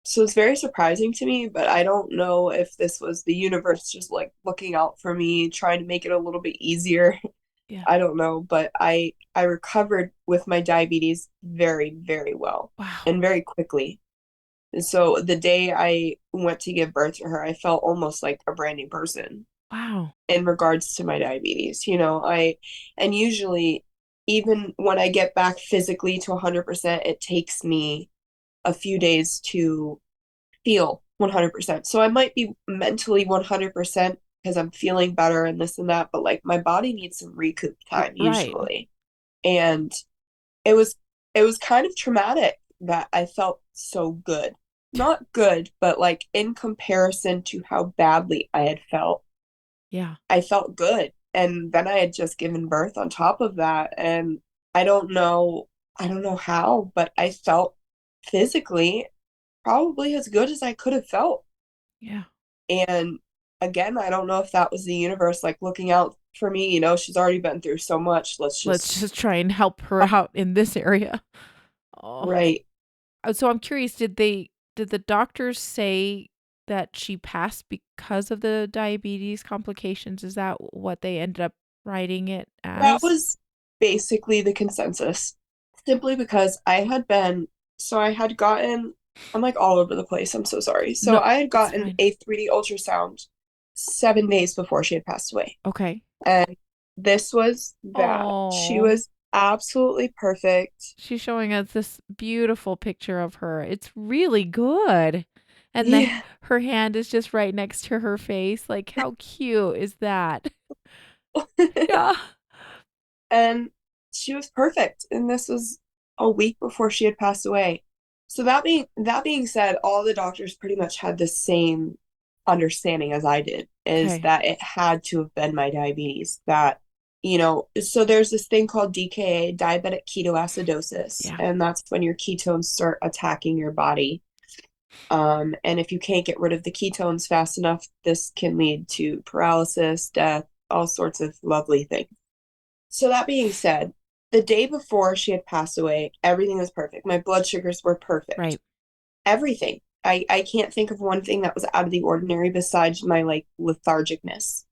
So it's very surprising to me, but I don't know if this was the universe just like looking out for me, trying to make it a little bit easier. Yeah. I don't know, but I recovered with my diabetes very, very well Wow. and very quickly. And so the day I went to give birth to her, I felt almost like a brand new person Wow. in regards to my diabetes. And usually even when I get back physically to 100%, it takes me a few days to feel 100%. So I might be mentally 100% because I'm feeling better and this and that, but like my body needs some recoup time Right. usually. And it was kind of traumatic that I felt so good. Not good, but like in comparison to how badly I had felt, Yeah. I felt good. And then I had just given birth on top of that. And I don't know how, but I felt physically probably as good as I could have felt. Yeah. And again, I don't know if that was the universe like looking out for me. She's already been through so much. Let's just try and help her out in this area. Oh. Right. So I'm curious, did the doctors say that she passed because of the diabetes complications? Is that what they ended up writing it That as? was basically the consensus. Simply because I had gotten, I'm like all over the place. I'm so sorry. So No, I had it's gotten fine. a 3D ultrasound 7 days before she had passed away. Okay. And this was that. She Oh, was absolutely perfect. she's showing us this beautiful picture of her. It's really good. And Yeah. her hand is just right next to her face. Like, how cute is that? Yeah. And she was perfect. And this was a week before she had passed away. So that being said, all the doctors pretty much had the same understanding as I did, is Okay. that it had to have been my diabetes. So there's this thing called DKA, diabetic ketoacidosis, Yeah. and that's when your ketones start attacking your body. And if you can't get rid of the ketones fast enough, this can lead to paralysis, death, all sorts of lovely things. So that being said, the day before she had passed away, everything was perfect. My blood sugars were perfect. Right. Everything. I can't think of one thing that was out of the ordinary besides my like lethargicness.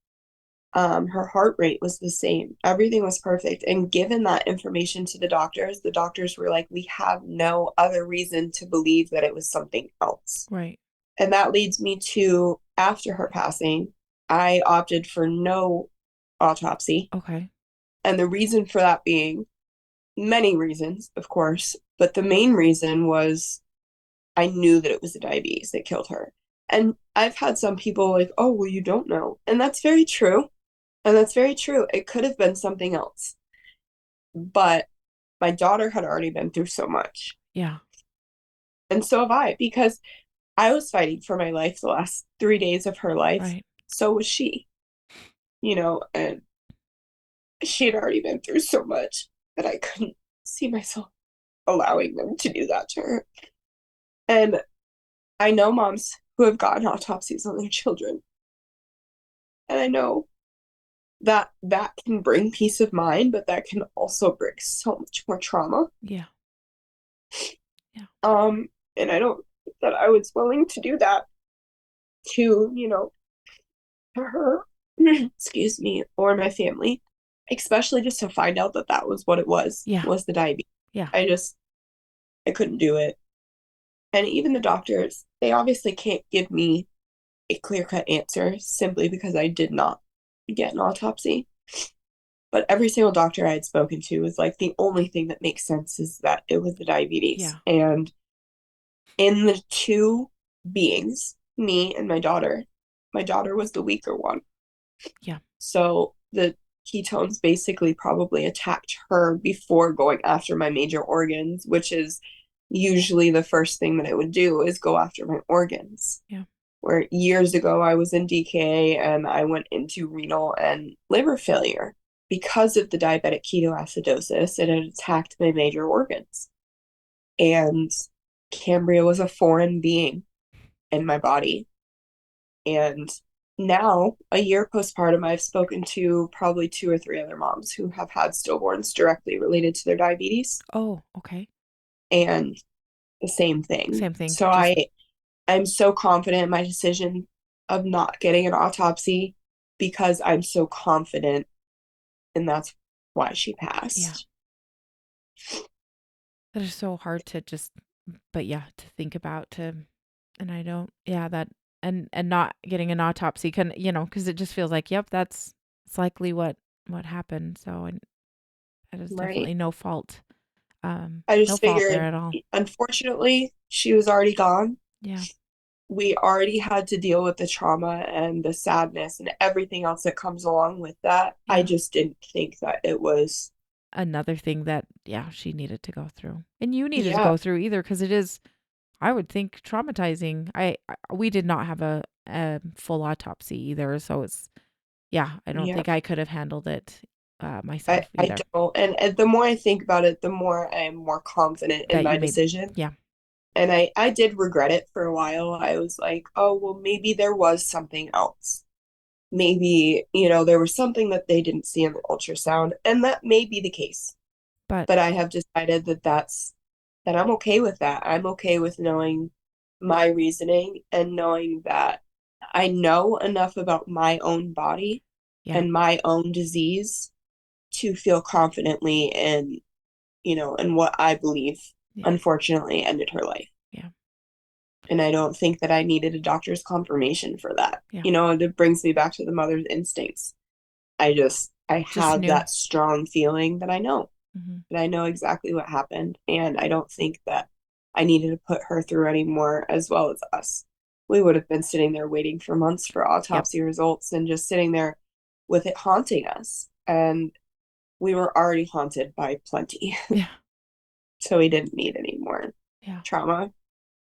Her heart rate was the same. Everything was perfect. And given that information to the doctors were like, we have no other reason to believe that it was something else. Right. And that leads me to after her passing, I opted for no autopsy. Okay. And the reason for that being many reasons, of course, but the main reason was I knew that it was the diabetes that killed her. And I've had some people like, oh, well, you don't know. And that's very true. And that's very true. It could have been something else. But my daughter had already been through so much. Yeah. And so have I, because I was fighting for my life the last 3 days of her life. Right. So was she, and she had already been through so much that I couldn't see myself allowing them to do that to her. And I know moms who have gotten autopsies on their children. And I know that that can bring peace of mind, but that can also bring so much more trauma. Yeah. Yeah. And I don't think that I was willing to do that to, to her, excuse me, or my family, especially just to find out that that was what it was Yeah. the diabetes. Yeah. I couldn't do it. And even the doctors, they obviously can't give me a clear-cut answer simply because I did not get an autopsy. But every single doctor I had spoken to was like, the only thing that makes sense is that it was the diabetes. Yeah. And in the two beings, me and my daughter was the weaker one. Yeah. So the ketones basically probably attacked her before going after my major organs, which is usually the first thing that it would do is go after my organs. Yeah. Where years ago I was in DKA and I went into renal and liver failure. Because of the diabetic ketoacidosis, it had attacked my major organs. And Cambria was a foreign being in my body. And now, a year postpartum, I've spoken to probably 2 or 3 other moms who have had stillborns directly related to their diabetes. Oh, okay. And the same thing. Same thing. So I'm so confident in my decision of not getting an autopsy because I'm so confident, and that's why she passed. Yeah. That is so hard to but yeah, to think about and I don't, that, and not getting an autopsy can, because it just feels like, yep, it's likely what happened. So, and that is definitely Right. no fault. I No just fault there figured, at all. unfortunately, she was already gone. Yeah. We already had to deal with the trauma and the sadness and everything else that comes along with that. Yeah. I just didn't think that it was Another thing that, she needed to go through. And you needed to go through either, because it is, I would think, traumatizing. We did not have a full autopsy either. So it's, I don't think I could have handled it myself either. I don't. And the more I think about it, the more I'm more confident in my decision. Yeah. And I did regret it for a while. I was like, oh, well, maybe there was something else. Maybe, there was something that they didn't see in the ultrasound. And that may be the case. But I have decided that I'm okay with that. I'm okay with knowing my reasoning and knowing that I know enough about my own body and my own disease to feel confidently in, in what I believe, unfortunately, ended her life. Yeah. And I don't think that I needed a doctor's confirmation for that. Yeah. It brings me back to the mother's instincts. I have that strong feeling that I know. Mm-hmm. That I know exactly what happened. And I don't think that I needed to put her through anymore, as well as us. We would have been sitting there waiting for months for autopsy results and just sitting there with it haunting us. And we were already haunted by plenty. Yeah. So we didn't need any more trauma,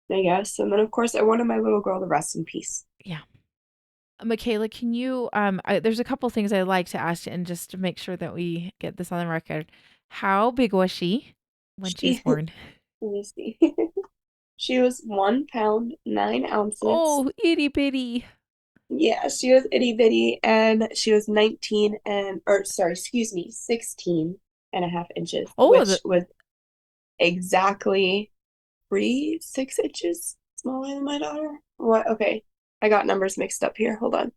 I guess. And then, of course, I wanted my little girl to rest in peace. Yeah. Makayla, can you, there's a couple things I'd like to ask you, and just to make sure that we get this on the record. How big was she when she was born? Let me see. She was 1 pound, 9 ounces. Oh, itty bitty. Yeah, she was itty bitty, and she was 16 and a half inches, which was exactly 6 inches smaller than my daughter. What? Okay, I got numbers mixed up here. Hold on.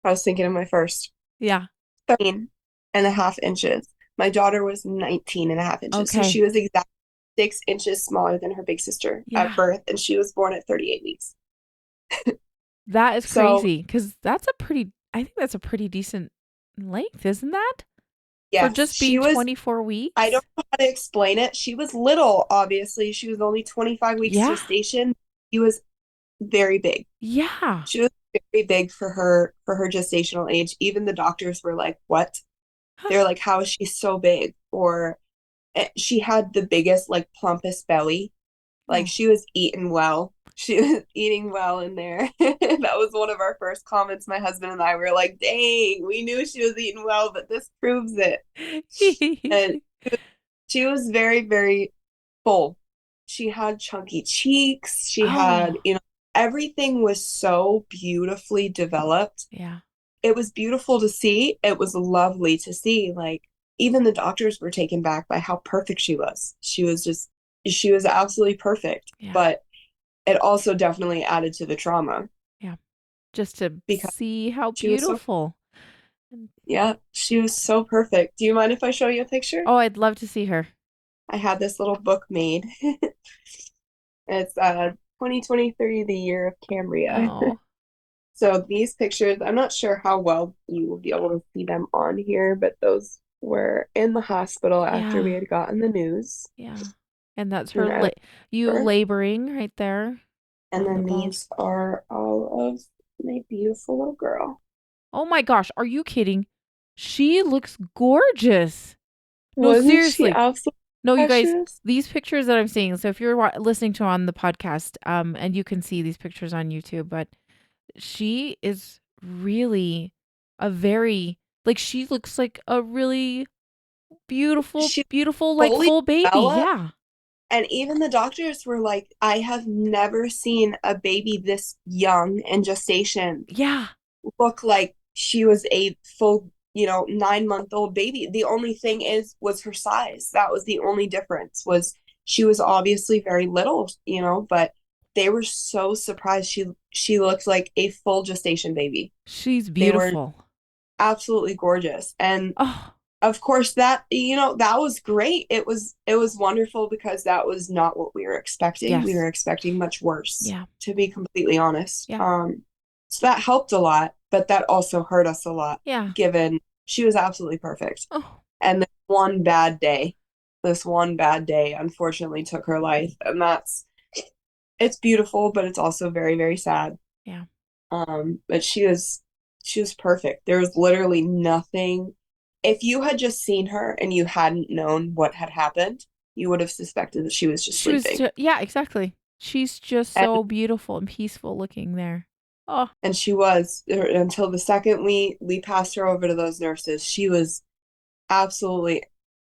I was thinking of my first. Yeah. 13 and a half inches. My daughter was 19 and a half inches. Okay. So she was exactly 6 inches smaller than her big sister at birth, and she was born at 38 weeks. That is crazy, because I think that's a pretty decent length, isn't that? Yes, for just being 24 weeks? I don't know how to explain it. She was little, obviously. She was only 25 weeks gestation. She was very big. Yeah. She was very big for her gestational age. Even the doctors were like, what? They're like, how is she so big? Or she had the biggest, plumpest belly Like, Oh, she was eating well. She was eating well in there. That was one of our first comments. My husband and I were like, dang, we knew she was eating well, but this proves it. And she was very, very full. She had chunky cheeks. She had, oh, everything was so beautifully developed. yeah. It was beautiful to see. It was lovely to see. Like, even the doctors were taken back by how perfect she was. She was absolutely perfect. Yeah. But it also definitely added to the trauma Yeah. Just to because see how she was so, beautiful. yeah, she was so perfect. Do you mind if I show you a picture? Oh, I'd love to see her. I had this little book made. It's 2023, the year of Cambria. Oh, So these pictures, I'm not sure how well you will be able to see them on here, but those were in the hospital after we yeah. had gotten the news. Yeah. And that's her And I was you birth. laboring right there And on the then ball. these are all of my beautiful little girl. Oh my gosh, are you kidding? She looks gorgeous. No, Wasn't she seriously. absolutely No, you guys, precious? these pictures that I'm seeing. So if you're listening to on the podcast, and you can see these pictures on YouTube, but she is really a very like she looks like a really beautiful, She beautiful like fully full baby. developed. Yeah. And even the doctors were like, I have never seen a baby this young in gestation Yeah. look like she was a full, 9-month-old baby. The only thing was her size. That was the only difference, was she was obviously very little, but they were so surprised she looked like a full gestation baby. She's They were beautiful. absolutely gorgeous. And Oh, of course that was great. It was wonderful because that was not what we were expecting. We yes. were expecting much worse, Yeah. to be completely honest. Yeah. So that helped a lot, but that also hurt us a lot, Yeah. given she was absolutely perfect. Oh, And this one bad day unfortunately took her life. And it's beautiful, but it's also very, very sad. yeah. But she was perfect. There was literally nothing. If you had just seen her and you hadn't known what had happened, you would have suspected that she was just She was sleeping. yeah, exactly. She's just And so beautiful and peaceful looking there. Oh, and she was, until the second we passed her over to those nurses, she was absolutely.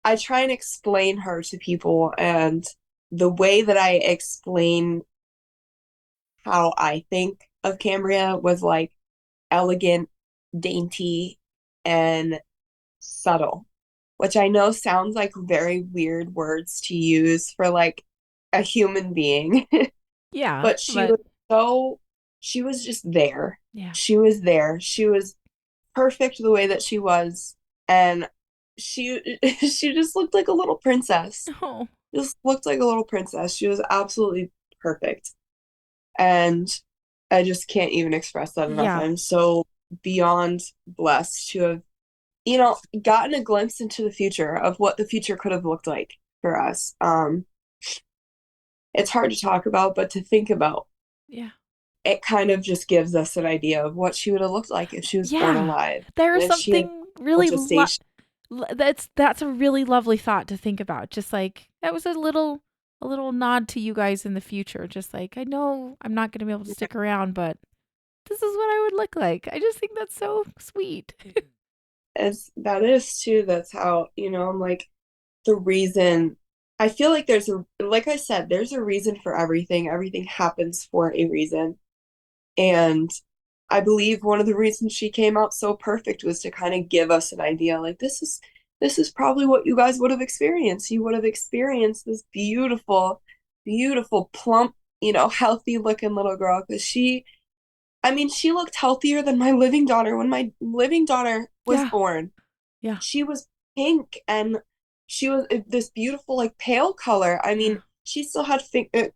I try and explain her to people, and the way that I explain how I think of Cambria was like elegant, dainty, and subtle, which I know sounds like very weird words to use for like a human being, yeah, but but she was just there. yeah. She was there. She was perfect the way that she was, and she she just looked like a little princess. Oh, Just looked like a little princess. She was absolutely perfect. And I just can't even express that enough. yeah. I'm so beyond blessed to have gotten a glimpse into the future of what the future could have looked like for us. It's hard to talk about, but to think about, Yeah. it kind of just gives us an idea of what she would have looked like if she was born Yeah. alive. There's And if she had something full really gestation. that's a really lovely thought to think about. Just like that was a little nod to you guys in the future. Just like I know I'm not going to be able to stick around, but this is what I would look like. I just think that's so sweet. As that is too, that's how, I'm like, the reason I feel like like I said, there's a reason for everything. Everything happens for a reason. And I believe one of the reasons she came out so perfect was to kind of give us an idea, like, this is probably what you guys would have experienced. You would have experienced this beautiful, beautiful, plump, healthy looking little girl. Because she looked healthier than my living daughter when my living daughter was Yeah. born. Yeah. She was pink, and she was this beautiful, like, pale color. I Yeah. mean, she still had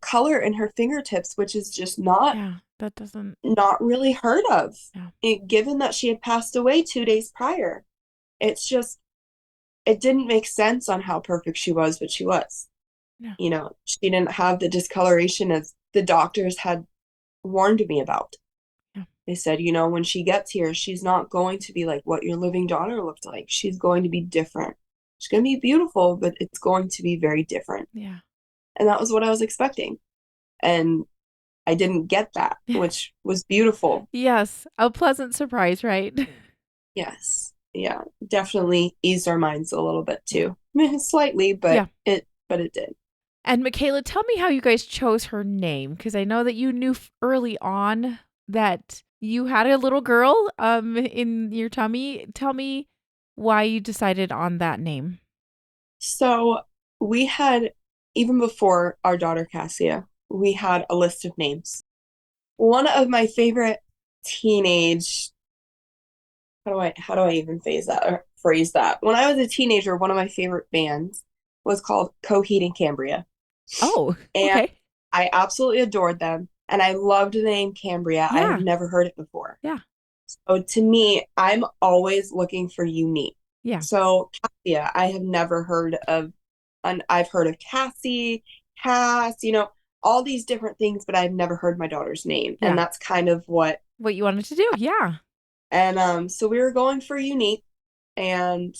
color in her fingertips, which is just not Yeah. That doesn't not really heard of, yeah. given that she had passed away 2 days prior. It's just, it didn't make sense on how perfect she was, but she was. Yeah. She didn't have the discoloration as the doctors had warned me about. Yeah. They said, when she gets here, she's not going to be like what your living daughter looked like. She's going to be different. She's going to be beautiful, but it's going to be very different. Yeah. And that was what I was expecting. And I didn't get that, which was beautiful. Yes, a pleasant surprise, right? Yes. Yeah. Definitely eased our minds a little bit Yeah. too. Slightly, Yeah. but it did. And Makayla, tell me how you guys chose her name, because I know that you knew early on that you had a little girl in your tummy. Tell me why you decided on that name. So we had, even before our daughter Cassia, we had a list of names. One of my favorite teenage, how do I even phrase that? When I was a teenager, one of my favorite bands was called Coheed and Cambria. Oh, And okay. I absolutely adored them. And I loved the name Cambria. I had Yeah. never heard it before. Yeah. So to me, I'm always looking for unique. Yeah. So Cassia, I have never heard of, and I've heard of Cassie, Cass, all these different things, but I've never heard my daughter's name. And Yeah. that's kind of what, What you wanted to do. Yeah. and so we were going for unique, and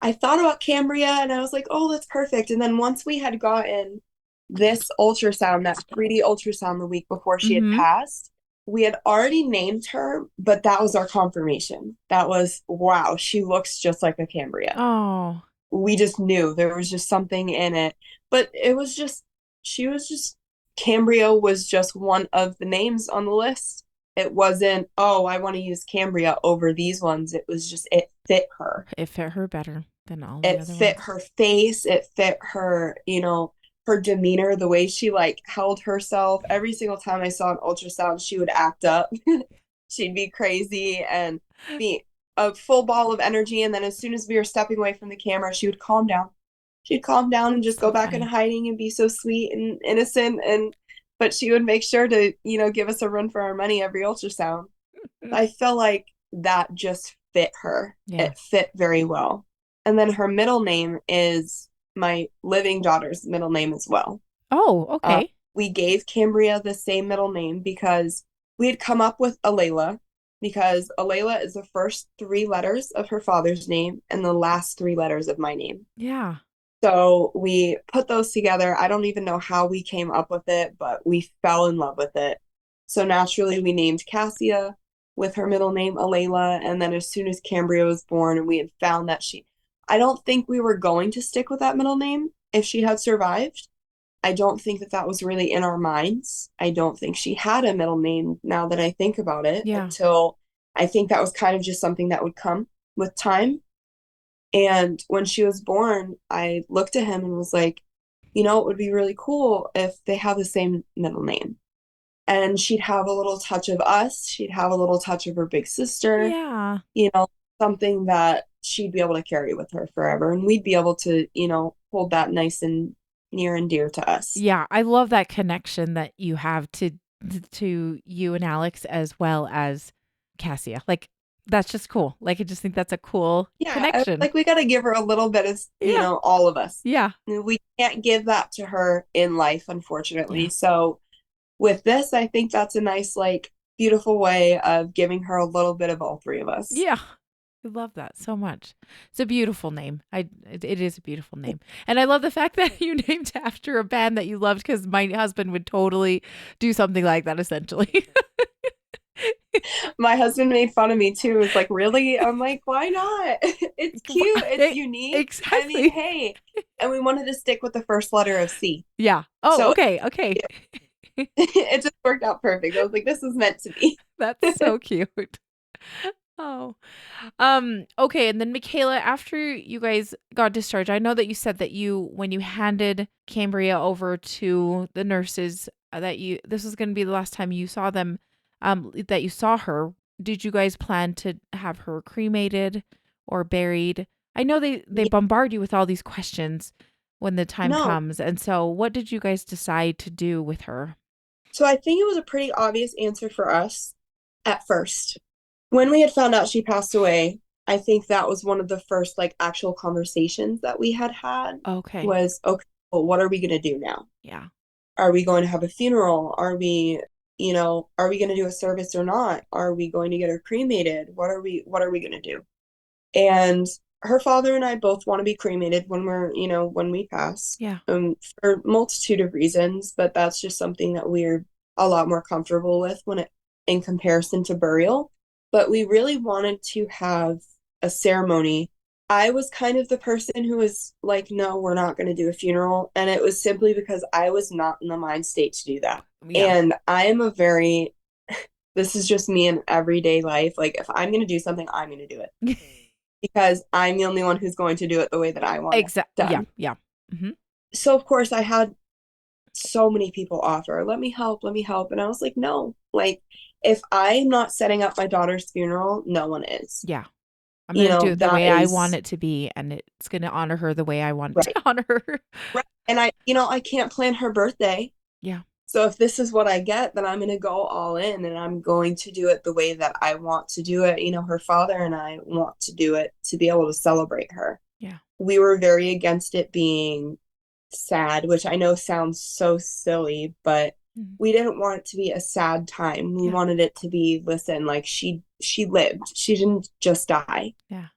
I thought about Cambria and I was like, oh, that's perfect. And then once we had gotten this ultrasound, that 3D ultrasound the week before she had Mm-hmm. passed, we had already named her, but that was our confirmation. That was, wow, she looks just like a Cambria. Oh, We just knew there was just something in it. But it was just, she was just, Cambria was just one of the names on the list. It wasn't, oh, I want to use Cambria over these ones. It was just, it fit her. it fit her better than all the It other fit ones. her face. It fit her, her demeanor, the way she like held herself. Every single time I saw an ultrasound, she would act up. She'd be crazy and be a full ball of energy. And then as soon as we were stepping away from the camera, she would calm down. She'd calm down and just So go back into funny. hiding and be so sweet and innocent. But she would make sure to, give us a run for our money every ultrasound. I felt like that just fit her. Yeah. It fit very well. And then her middle name is my living daughter's middle name as well. Oh, okay. We gave Cambria the same middle name because we had come up with Alayla, because Alayla is the first three letters of her father's name and the last three letters of my name. Yeah. So we put those together. I don't even know how we came up with it, but we fell in love with it. So naturally, we named Cassia with her middle name, Alayla. And then as soon as Cambria was born, and we had found that I don't think we were going to stick with that middle name if she had survived. I don't think that that was really in our minds. I don't think she had a middle name now that I think about it, Yeah. until I think that was kind of just something that would come with time. And when she was born, I looked at him and was like, it would be really cool if they have the same middle name. And she'd have a little touch of us, she'd have a little touch of her big sister, Yeah. you know, something that she'd be able to carry with her forever. And we'd be able to, hold that nice and near and dear to us. Yeah. I love that connection that you have to you and Alex as well as Cassia. Like that's just cool. Like I just think that's a cool Yeah, I was connection. like, we got to give her a little bit of, Yeah. all of us. Yeah. We can't give that to her in life, Yeah. unfortunately. So with this, I think that's a nice, like, beautiful way of giving her a little bit of all three of us. Yeah. I love that so much. It's a beautiful name. It is a beautiful name. And I love the fact that you named after a band that you loved, because my husband would totally do something like that essentially. My husband made fun of me too. It's like, really? I'm like, why not? It's cute. It's unique. I mean, Exactly. hey. And we wanted to stick with the first letter of C. Yeah. Oh, So okay. Okay. it just worked out perfect. I was like, this is meant to be. That's so cute. Oh. Okay, and then Makayla, after you guys got discharged, I know that you said that when you handed Cambria over to the nurses, that this was going to be the last time you saw them, that you saw her. Did you guys plan to have her cremated or buried? I know they Yeah. bombard you with all these questions when the time No. comes. And so what did you guys decide to do with her? So I think it was a pretty obvious answer for us at first. When we had found out she passed away, I think that was one of the first like actual conversations that we had Okay. was, okay, well, what are we going to do now? Yeah. Are we going to have a funeral? Are we going to do a service or not? Are we going to get her cremated? What are we going to do? And her father and I both want to be cremated when when we pass. Yeah. For a multitude of reasons, but that's just something that we're a lot more comfortable with in comparison to burial. But we really wanted to have a ceremony. I was kind of the person who was like, no, we're not going to do a funeral. And it was simply because I was not in the mind state to do that. Yeah. And I am this is just me in everyday life. Like, if I'm going to do something, I'm going to do it because I'm the only one who's going to do it the way that I want it Exactly. done. Yeah. Mm-hmm. So, of course, I had so many people offer, let me help, let me help. And I was like, no, like, if I'm not setting up my daughter's funeral, no one is. Yeah. I'm going to do it the That way I want is it to be, and it's going to honor her the way I want right. to honor her. Right. And I can't plan her birthday. Yeah. So if this is what I get, then I'm going to go all in and I'm going to do it the way that I want to do it. Her father and I want to do it to be able to celebrate her. Yeah. We were very against it being sad, which I know sounds so silly, but we didn't want it to be a sad time. We wanted it to be, listen, like she lived. She didn't just die. Yeah.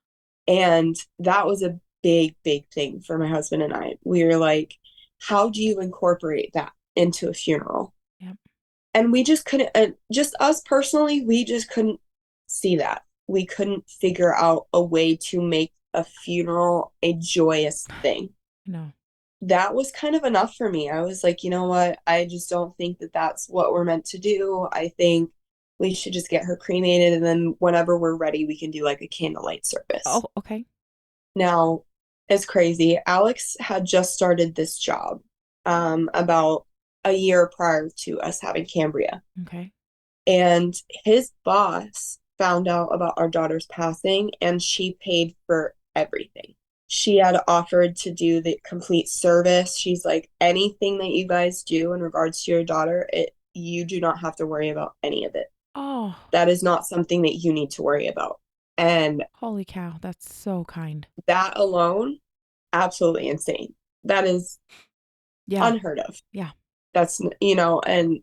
And that was a big, big thing for my husband and I. We were like, how do you incorporate that into a funeral? Yep. And we just couldn't, just us personally, we just couldn't see that. We couldn't figure out a way to make a funeral a joyous thing. No. That was kind of enough for me. I was like, you know what? I just don't think that that's what we're meant to do. I think we should just get her cremated, and then whenever we're ready, we can do like a candlelight service. Oh, okay. Now, it's crazy. Alex had just started this job about a year prior to us having Cambria. Okay. And his boss found out about our daughter's passing, and she paid for everything. She had offered to do the complete service. She's like, anything that you guys do in regards to your daughter, you do not have to worry about any of it. Oh. That is not something that you need to worry about. And holy cow, that's so kind. That alone, absolutely insane. That is unheard of. Yeah. That's, and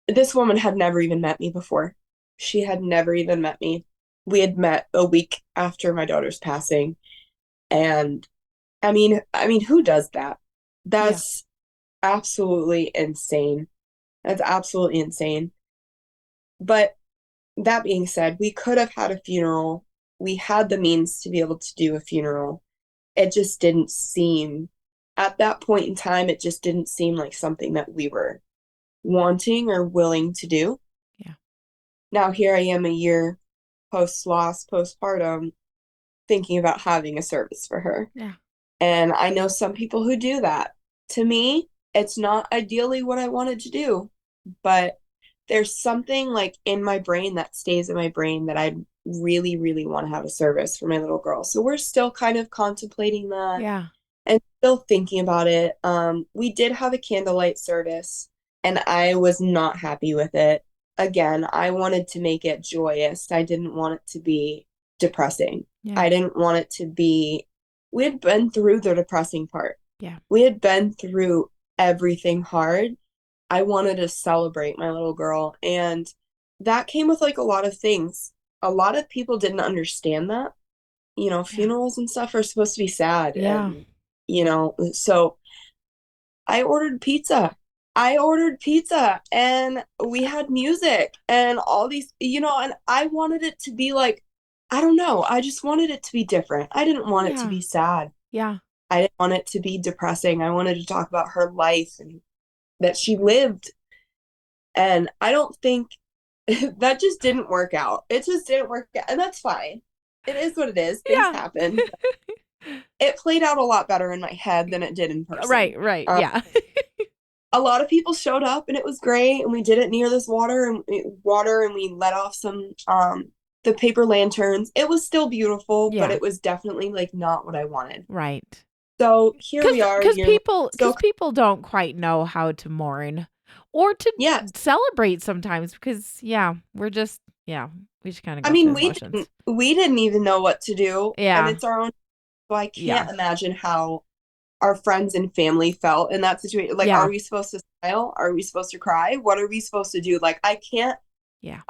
this woman had never even met me before. She had never even met me. We had met a week after my daughter's passing. And I mean, who does that? That's absolutely insane. That's absolutely insane. But that being said, we could have had a funeral. We had the means to be able to do a funeral. It just didn't seem, at that point in time, it just didn't seem like something that we were wanting or willing to do. Yeah. Now here I am a year post-loss, postpartum, thinking about having a service for her. Yeah. And I know some people who do that. To me, it's not ideally what I wanted to do, but there's something like in my brain that stays in my brain that I really, really want to have a service for my little girl. So we're still kind of contemplating that. Yeah. And still thinking about it. We did have a candlelight service, and I was not happy with it. Again, I wanted to make it joyous. I didn't want it to be depressing. Yeah. I didn't want it to be, we had been through the depressing part. Yeah. We had been through everything hard. I wanted to celebrate my little girl. And that came with like a lot of things. A lot of people didn't understand that. Funerals and stuff are supposed to be sad. Yeah. And, so I ordered pizza. And we had music and all these, and I wanted it to be like, I don't know. I just wanted it to be different. I didn't want it to be sad. Yeah. I didn't want it to be depressing. I wanted to talk about her life and that she lived. And I don't think that just didn't work out. It just didn't work out. And that's fine. It is what it is. Things happen. It played out a lot better in my head than it did in person. Right. Yeah. A lot of people showed up and it was great. And we did it near this water and we let off some the paper lanterns. It was still beautiful, but it was definitely like not what I wanted. Right. So here we are. Because people don't quite know how to mourn or to celebrate sometimes because we just kind of go through emotions. We didn't even know what to do. Yeah. And it's our own. So I can't imagine how our friends and family felt in that situation. Like, are we supposed to smile? Are we supposed to cry? What are we supposed to do? Like, I can't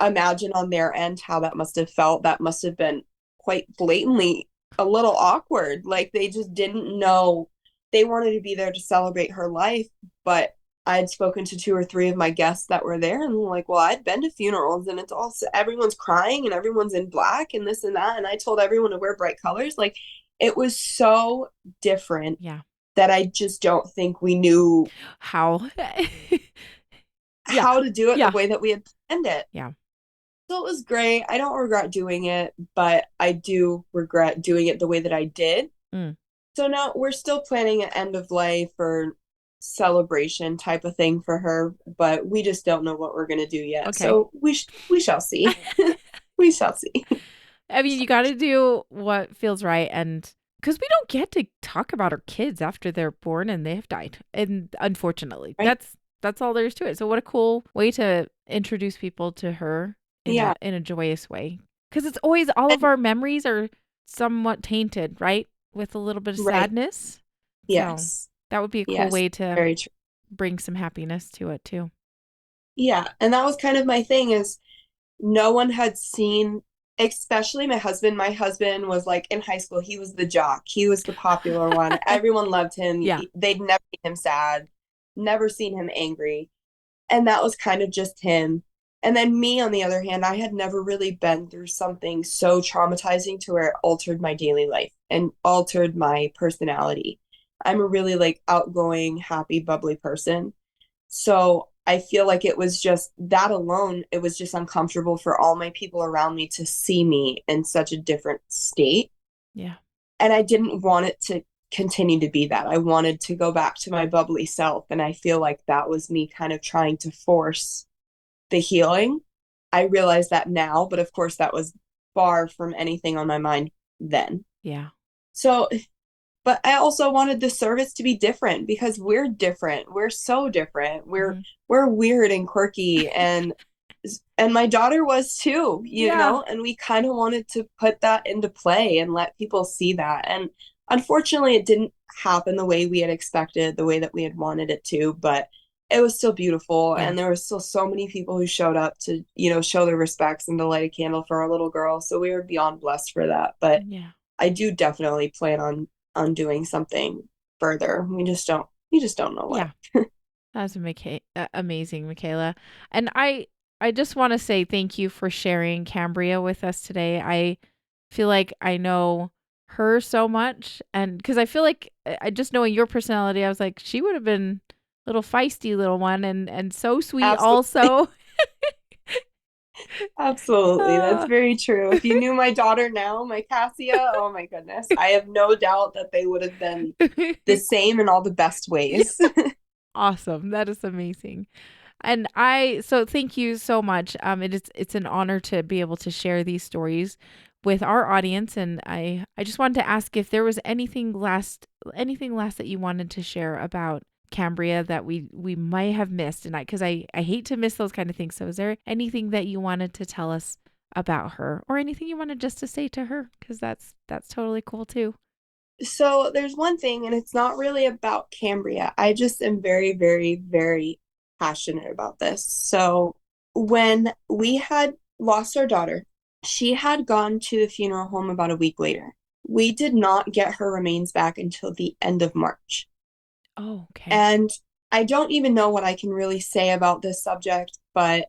imagine on their end how that must have felt. That must have been quite blatantly a little awkward. Like they just didn't know. They wanted to be there to celebrate her life, but I had spoken to two or three of my guests that were there, and like, well, I'd been to funerals, and it's all everyone's crying and everyone's in black and this and that, and I told everyone to wear bright colors. Like, it was so different Yeah. that I just don't think we knew How? Yeah. how to do it the Yeah. way that we had planned it. Yeah. So it was great. I don't regret doing it, but I do regret doing it the way that I did. Mm. So now we're still planning an end of life or celebration type of thing for her, but we just don't know what we're going to do yet. Okay. So we shall see. We shall see. I mean, you got to do what feels right. And because we don't get to talk about our kids after they're born and they have died. And unfortunately, Right? that's all there is to it. So what a cool way to introduce people to her Yeah. in a joyous way. Because it's always, all of our memories are somewhat tainted, right? With a little bit of Right. sadness. Yes. So that would be a cool Yes. way to Very true. bring some happiness to it too. Yeah. And that was kind of my thing is no one had seen, especially my husband. My husband was like in high school, he was the jock. He was the popular one. Everyone loved him. Yeah. They'd never seen him sad, never seen him angry. And that was kind of just him. And then me, on the other hand, I had never really been through something so traumatizing to where it altered my daily life and altered my personality. I'm a really like outgoing, happy, bubbly person. So I feel like it was just that alone, it was just uncomfortable for all my people around me to see me in such a different state. Yeah. And I didn't want it to continue to be that. I wanted to go back to my bubbly self. And I feel like that was me kind of trying to force the healing. I realize that now, but of course, that was far from anything on my mind then. Yeah. So, but I also wanted the service to be different because we're different. We're so different. We're weird and quirky, and my daughter was too, you know, and we kind of wanted to put that into play and let people see that. And unfortunately, it didn't happen the way we had expected, the way that we had wanted it to, but it was still beautiful. Yeah. And there were still so many people who showed up to, you know, show their respects and to light a candle for our little girl. So we were beyond blessed for that. But Yeah. I do definitely plan on doing something further. We just don't know what. Yeah. That's amazing, Makayla. And I just want to say thank you for sharing Cambria with us today. I feel like I know her so much, and because I feel like I just knowing your personality, I was like, she would have been a little feisty little one and so sweet Absolutely. also. Absolutely. That's very true. If you knew my daughter now, my Cassia, oh my goodness. I have no doubt that they would have been the same in all the best ways. Awesome. That is amazing. And so thank you so much. It's an honor to be able to share these stories with our audience. And I just wanted to ask if there was anything last that you wanted to share about Cambria that we might have missed. And because I hate to miss those kind of things. So is there anything that you wanted to tell us about her or anything you wanted just to say to her? Because that's totally cool too. So there's one thing, and it's not really about Cambria. I just am very, very, very passionate about this. So when we had lost our daughter, she had gone to the funeral home about a week later. We did not get her remains back until the end of March. Oh, okay. And I don't even know what I can really say about this subject, but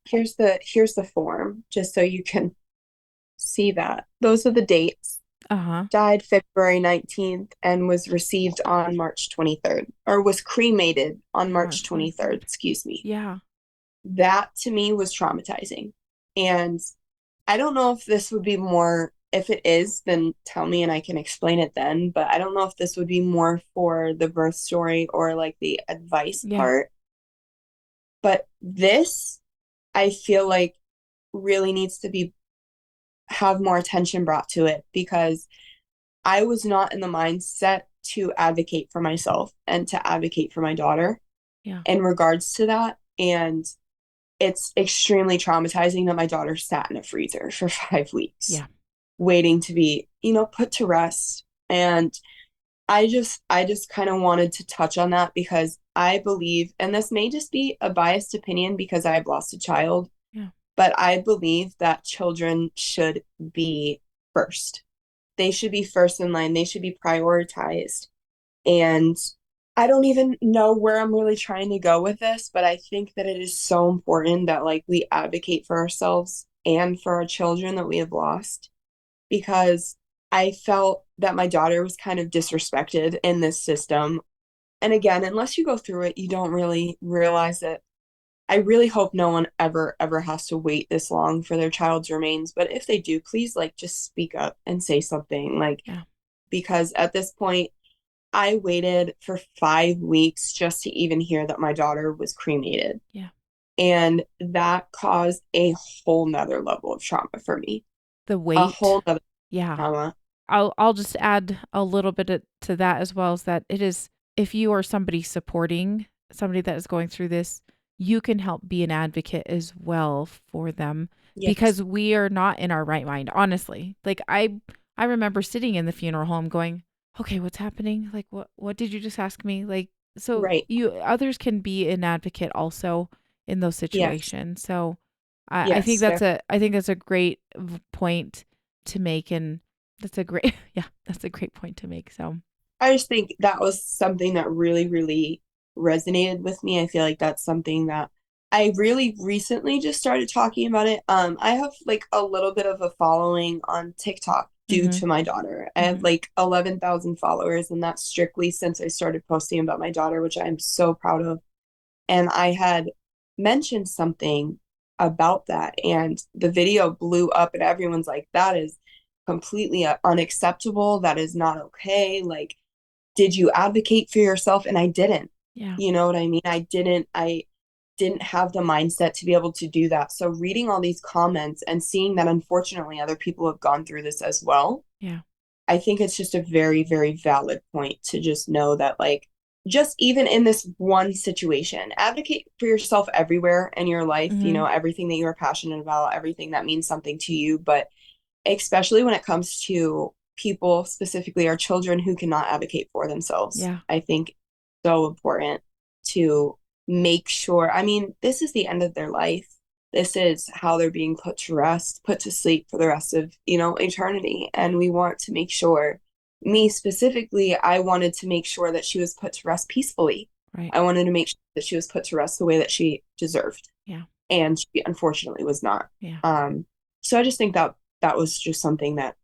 here's the form, just so you can see that. Those are the dates. Died February 19th and was received on March 23rd, or was cremated on March 23rd, excuse me. Yeah. That to me was traumatizing. And I don't know if this would be more, if it is, then tell me and I can explain it then. But I don't know if this would be more for the birth story or like the advice part. But this, I feel like really needs to have more attention brought to it, because I was not in the mindset to advocate for myself and to advocate for my daughter in regards to that. And it's extremely traumatizing that my daughter sat in a freezer for 5 weeks waiting to be, put to rest. And I just kind of wanted to touch on that because I believe, and this may just be a biased opinion because I've lost a child, but I believe that children should be first. They should be first in line. They should be prioritized. And I don't even know where I'm really trying to go with this, but I think that it is so important that like we advocate for ourselves and for our children that we have lost, because I felt that my daughter was kind of disrespected in this system. And again, unless you go through it, you don't really realize it. I really hope no one ever has to wait this long for their child's remains. But if they do, please like just speak up and say something. Like, Yeah. because at this point, I waited for 5 weeks just to even hear that my daughter was cremated. Yeah. And that caused a whole nother level of trauma for me. The A weight. whole nother Yeah. trauma. I'll just add a little bit to that as well, is that it is, if you are somebody supporting somebody that is going through this, you can help be an advocate as well for them, Yes. because we are not in our right mind, honestly. Like I remember sitting in the funeral home going, okay, what's happening? Like what did you just ask me? Like, so Right. you, others can be an advocate also in those Yes. situations. So I think Yes. that's a great point to make, and that's a great yeah, that's a great point to make. So I just think that was something that really, really resonated with me. I feel like that's something that I really recently just started talking about it. I have like a little bit of a following on TikTok due mhm. to my daughter. I have Mhm. like 11,000 followers, and that's strictly since I started posting about my daughter, which I'm so proud of. And I had mentioned something about that, and the video blew up, and everyone's like, that is completely unacceptable. That is not okay. Like, did you advocate for yourself? And I didn't. Yeah. You know what I mean? I didn't have the mindset to be able to do that. So reading all these comments and seeing that unfortunately other people have gone through this as well, Yeah. I think it's just a very, very valid point to just know that, like, just even in this one situation, advocate for yourself everywhere in your life, Mhm. everything that you are passionate about, everything that means something to you. But especially when it comes to people, specifically our children who cannot advocate for themselves, Yeah. I think it's so important to make sure. I mean, this is the end of their life. This is how they're being put to rest, put to sleep for the rest of, eternity. And we want to make sure, me specifically, I wanted to make sure that she was put to rest peacefully. Right. I wanted to make sure that she was put to rest the way that she deserved. Yeah. And she unfortunately was not. Yeah. So I just think that that was just something that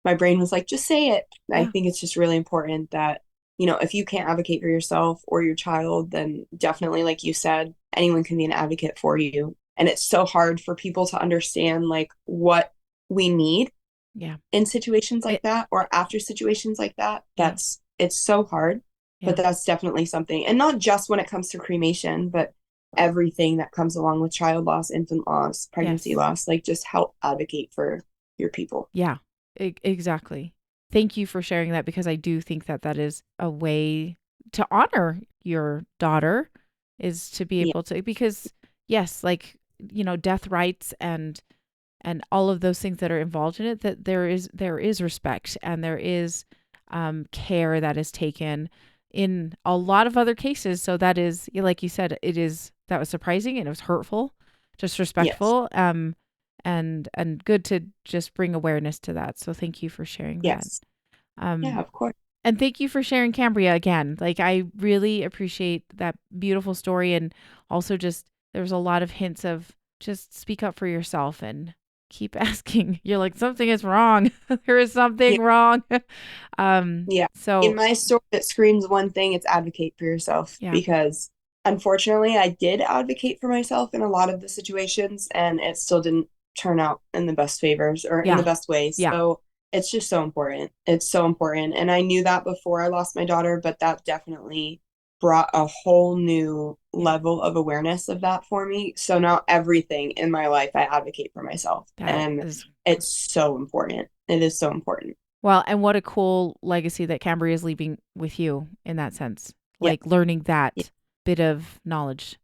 my brain was like, just say it. I Yeah. think it's just really important that, if you can't advocate for yourself or your child, then definitely, like you said, anyone can be an advocate for you. And it's so hard for people to understand like what we need Yeah. in situations like It, that or after situations like that. yeah. It's so hard, but Yeah. that's definitely something. And not just when it comes to cremation, but everything that comes along with child loss, infant loss, pregnancy Yes. loss, like just help advocate for your people. Yeah. Exactly. Thank you for sharing that, because I do think that that is a way to honor your daughter, is to be Yeah. able to, because yes, like, death rights and all of those things that are involved in it, that there is respect, and there is care that is taken in a lot of other cases. So that is, like you said, that was surprising, and it was hurtful, Yes. disrespectful, and good to just bring awareness to that. So thank you for sharing that. Yes. Yeah, Um, of course. and thank you for sharing Cambria again. Like, I really appreciate that beautiful story. And also, just, there's a lot of hints of just speak up for yourself and keep asking. You're like, something is wrong. There is Yeah. something wrong. Yeah. In So my story, it screams one thing, it's advocate for yourself, yeah, because unfortunately I did advocate for myself in a lot of the situations, and it still didn't turn out in the best favors or in the yeah, best ways. yeah, So it's just so important. It's so important. And I knew that before I lost my daughter, but that definitely brought a whole new yeah. level of awareness of that for me. So now everything in my life, I advocate for myself. That And is, it's so important. It is so important. well, and what a cool legacy that Cambria is leaving with you in that sense. Yeah. Like, learning that bit of knowledge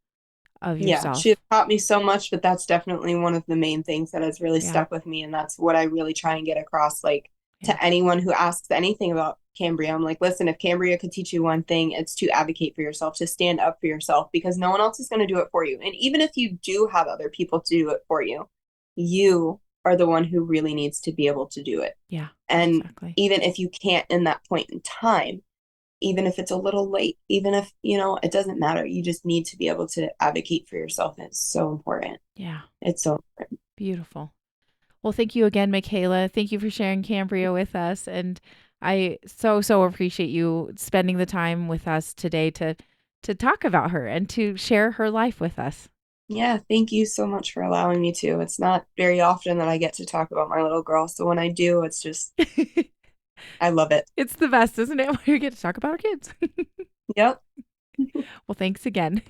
of Yeah, she has yourself. taught me so much, but that's definitely one of the main things that has really Yeah, stuck with me. And that's what I really try and get across, like, yeah, to anyone who asks anything about Cambria. I'm like, listen, if Cambria could teach you one thing, it's to advocate for yourself, to stand up for yourself, because no one else is going to do it for you. And even if you do have other people to do it for you, you are the one who really needs to be able to do it. Yeah, And exactly. even if you can't in that point in time, even if it's a little late, even if, it doesn't matter. You just need to be able to advocate for yourself. And it's so important. Yeah, It's so important. beautiful. Well, thank you again, Makayla. Thank you for sharing Cambria with us. And I so appreciate you spending the time with us today to talk about her and to share her life with us. Yeah, thank you so much for allowing me to. It's not very often that I get to talk about my little girl. So when I do, it's just, I love it. It's the best, isn't it? When you get to talk about our kids. Yep. Well, thanks again.